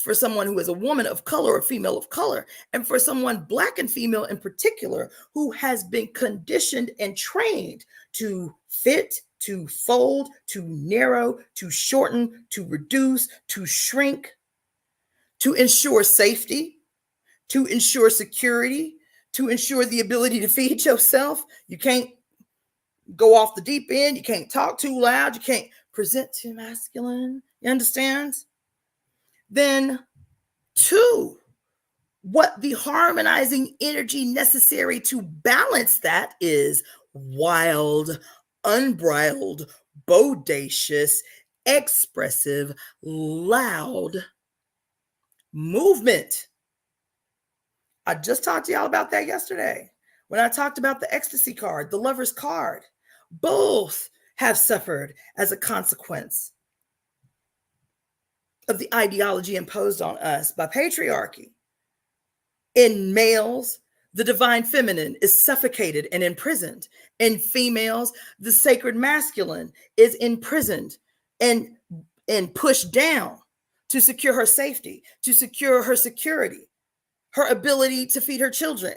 A: who is a woman of color or female of color, and for someone Black and female in particular, who has been conditioned and trained to fit, to fold, to narrow, to shorten, to reduce, to shrink, to ensure safety, to ensure security, to ensure the ability to feed yourself. You can't go off the deep end. You can't talk too loud. You can't present too masculine. You understand? Then 2, what the harmonizing energy necessary to balance that is wild, unbridled, bodacious, expressive, loud movement. I just talked to y'all about that yesterday when I talked about the ecstasy card, the lover's card. Both have suffered as a consequence of the ideology imposed on us by patriarchy. In males, the divine feminine is suffocated and imprisoned. In females, the sacred masculine is imprisoned and pushed down to secure her safety, to secure her security, her ability to feed her children,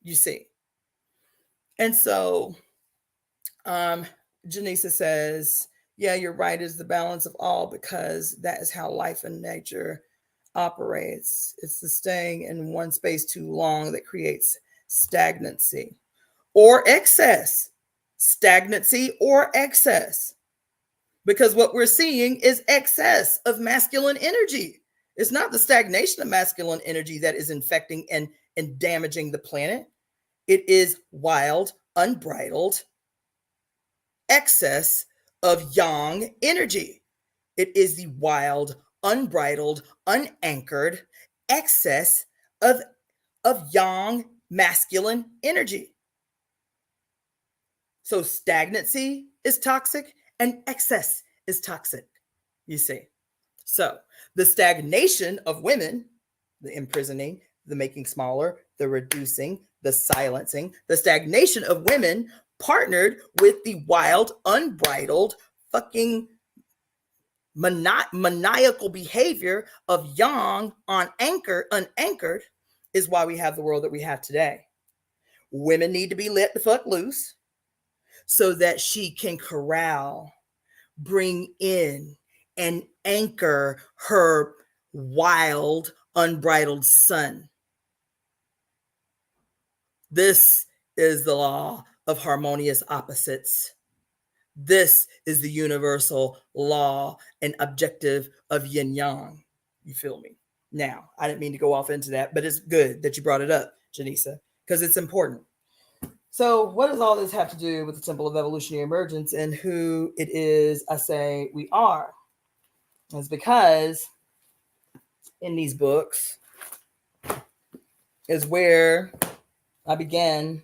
A: you see. And so Janisa says, yeah, you're right, is the balance of all, because that is how life and nature operates. It's the staying in one space too long that creates stagnancy or excess. Stagnancy or excess. Because what we're seeing is excess of masculine energy. It's not the stagnation of masculine energy that is infecting and damaging the planet. It is wild, unbridled excess of yang energy. It is the wild, unbridled, unanchored excess of yang masculine energy. So stagnancy is toxic and excess is toxic, you see. So the stagnation of women, the imprisoning, the making smaller, the reducing, the silencing, the stagnation of women partnered with the wild, unbridled, fucking maniacal behavior of yang unanchored is why we have the world that we have today. Women need to be let the fuck loose so that she can corral, bring in, and anchor her wild, unbridled son. This is the law of harmonious opposites. This is the universal law and objective of yin yang. You feel me? Now, I didn't mean to go off into that, but it's good that you brought it up, Janisa, because it's important. So what does all this have to do with the Temple of Evolutionary Emergence and who it is I say we are? It's because in these books is where I began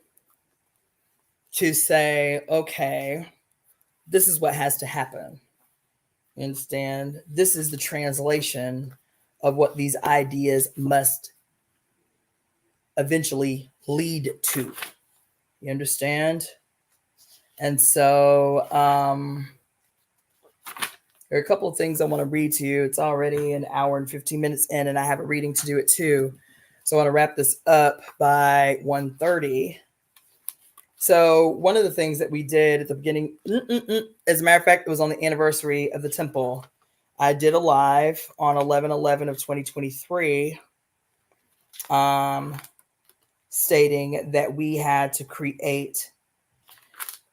A: to say, okay, this is what has to happen. You understand? This is the translation of what these ideas must eventually lead to. You understand? And so there are a couple of things I want to read to you. It's already an hour and 15 minutes in, and I have a reading to do it too. So I want to wrap this up by 1:30. So one of the things that we did at the beginning, as a matter of fact, it was on the anniversary of the temple. I did a live on 11/11 of 2023, stating that we had to create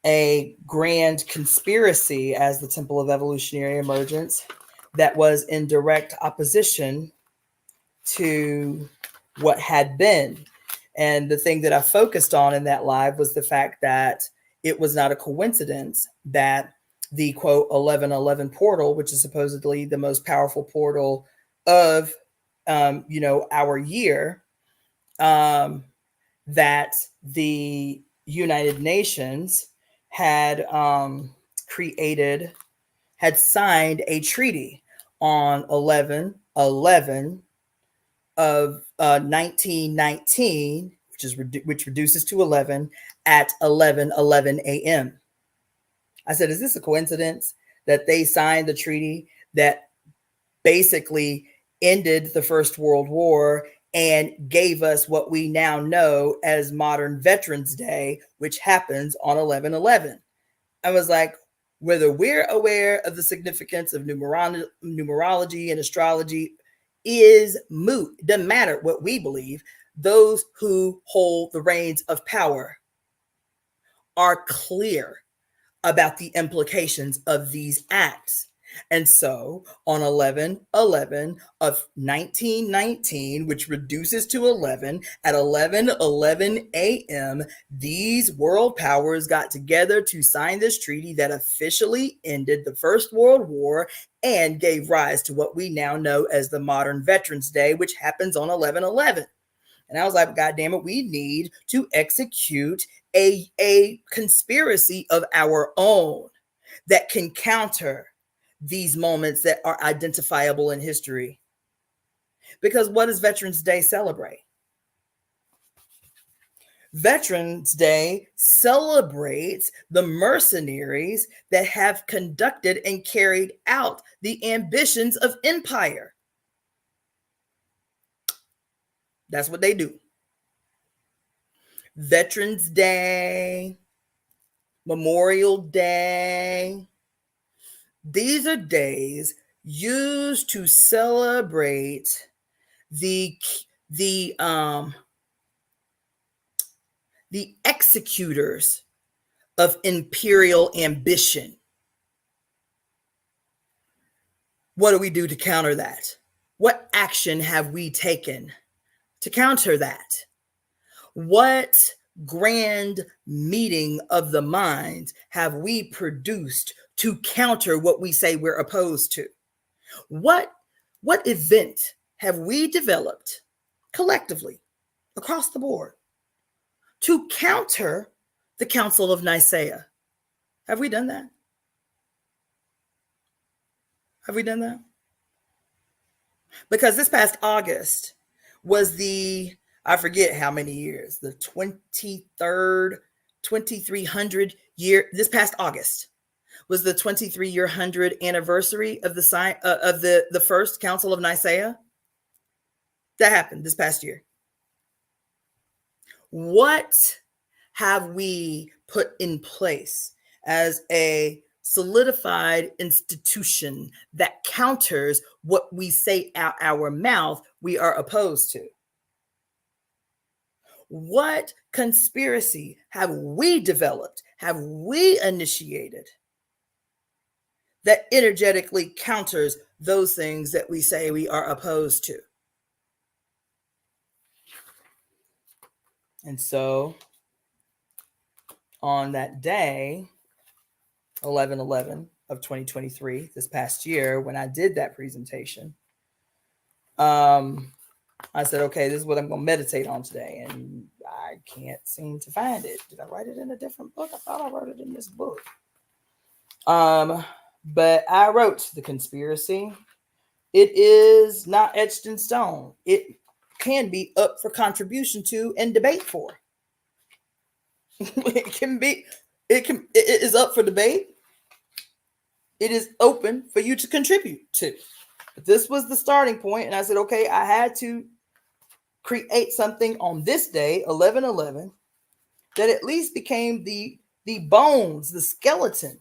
A: a grand conspiracy as the Temple of Evolutionary Emergence that was in direct opposition to what had been. And the thing that I focused on in that live was the fact that it was not a coincidence that the quote 11/11 portal, which is supposedly the most powerful portal of our year, that the United Nations had signed a treaty on 11/11 of 1919, which reduces to 11 at 11:11 a.m. I said, is this a coincidence that they signed the treaty that basically ended the First World War and gave us what we now know as modern Veterans Day, which happens on 11/11? I was like, whether we're aware of the significance of numerology and astrology is moot. It doesn't matter what we believe. Those who hold the reins of power are clear about the implications of these acts. And so on 11/11 of 1919, which reduces to 11, at 11:11 a.m., these world powers got together to sign this treaty that officially ended the First World War and gave rise to what we now know as the modern Veterans Day, which happens on 11/11. And I was like, God damn it, we need to execute a conspiracy of our own that can counter these moments that are identifiable in history. Because what does Veterans Day celebrate? Veterans Day celebrates the mercenaries that have conducted and carried out the ambitions of empire. That's what they do. Veterans Day, Memorial Day. These are days used to celebrate the executors of imperial ambition. What do we do to counter that? What action have we taken to counter that? What grand meeting of the minds have we produced to counter what we say we're opposed to? What event have we developed collectively across the board to counter the Council of Nicaea? Have we done that? Have we done that? Because this past August was I forget how many years, the 23rd, 2300 year, this past August was the 2300 anniversary of the first Council of Nicaea. That happened this past year. What have we put in place as a solidified institution that counters what we say out our mouth we are opposed to? What conspiracy have we developed, have we initiated that energetically counters those things that we say we are opposed to? And so on that day, 11/11 of 2023, this past year, when I did that presentation, I said, okay, this is what I'm going to meditate on today. And I can't seem to find it. Did I write it in a different book? I thought I wrote it in this book. But I wrote the conspiracy. It is not etched in stone. It can be up for contribution to and debate for. It is up for debate. It is open for you to contribute to. But this was the starting point, and I said, okay, I had to create something on this day, 11/11, that at least became the bones, the skeleton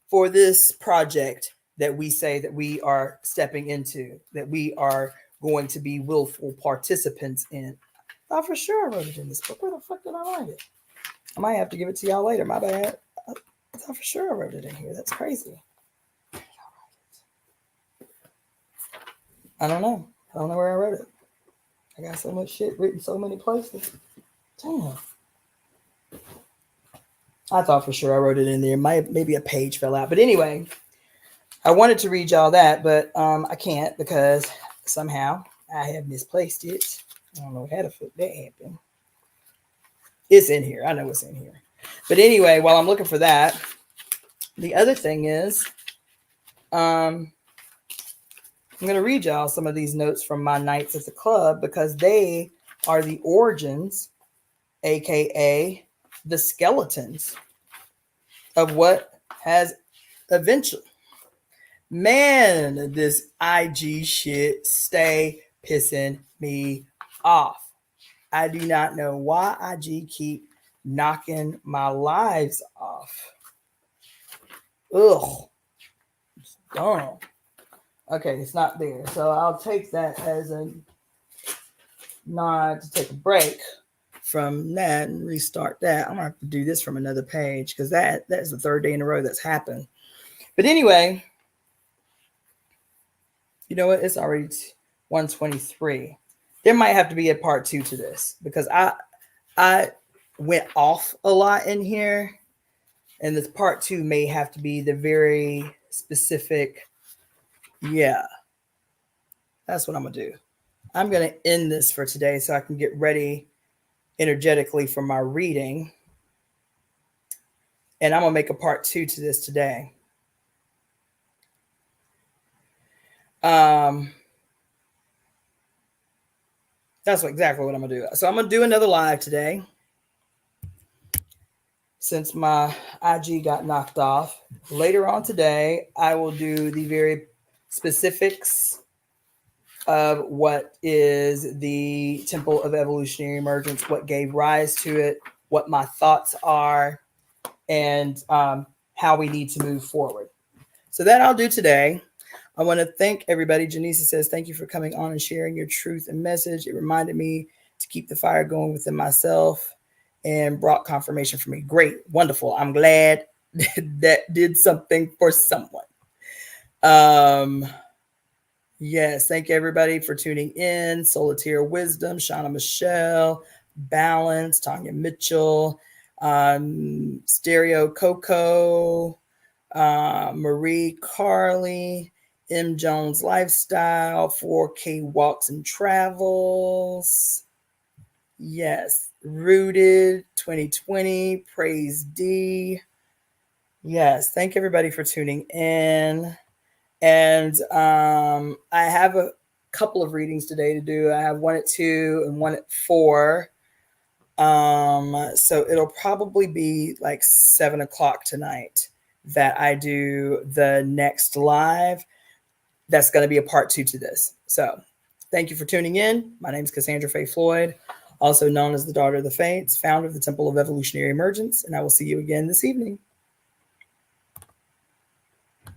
A: for this project that we say that we are stepping into, that we are going to be willful participants in. I thought for sure I wrote it in this book. Where the fuck did I write it? I might have to give it to y'all later. My bad. I thought for sure I wrote it in here. That's crazy. I don't know. I don't know where I wrote it. I got so much shit written so many places. Damn. I thought for sure I wrote it in there. Maybe a page fell out. But anyway, I wanted to read y'all that, but I can't because somehow I have misplaced it. I don't know how the fuck that happened. It's in here. I know it's in here. But anyway, while I'm looking for that, the other thing is, I'm going to read y'all some of these notes from my nights at the club because they are the origins, aka the skeletons of what has eventually. Man, this IG shit stay pissing me off. I do not know why IG keep knocking my lives off. Ugh. It's dumb. Okay, it's not there. So I'll take that as a nod to take a break from that and restart that. I'm going to have to do this from another page because that's the third day in a row that's happened. But anyway, You know what? It's already 1:23. There might have to be a part 2 to this because I went off a lot in here, and this part 2 may have to be the very specific. Yeah, that's what I'm gonna do. I'm gonna end this for today so I can get ready energetically for my reading, and I'm gonna make a part 2 to this today. That's exactly what I'm gonna do. So I'm gonna do another live today. Since my IG got knocked off, later on today, I will do the very specifics of what is the Temple of Evolutionary Emergence, what gave rise to it, what my thoughts are, and how we need to move forward. So that I'll do today. I want to thank everybody. Janice says, thank you for coming on and sharing your truth and message. It reminded me to keep the fire going within myself and brought confirmation for me. Great. Wonderful. I'm glad that did something for someone. Yes. Thank everybody for tuning in. Solitaire Wisdom, Shauna Michelle, Balance, Tanya Mitchell, Stereo Coco, Marie Carly, M. Jones Lifestyle, 4K Walks and Travels. Yes. Rooted 2020, Praise D. Yes. Thank everybody for tuning in. And I have a couple of readings today to do. I have one at 2 and one at 4. So it'll probably be like 7 o'clock tonight that I do the next live. That's going to be a part 2 to this. So thank you for tuning in. My name is Cassandra Faye Floyd, also known as the Daughter of the Fates, founder of the Temple of Evolutionary Emergence, and I will see you again this evening.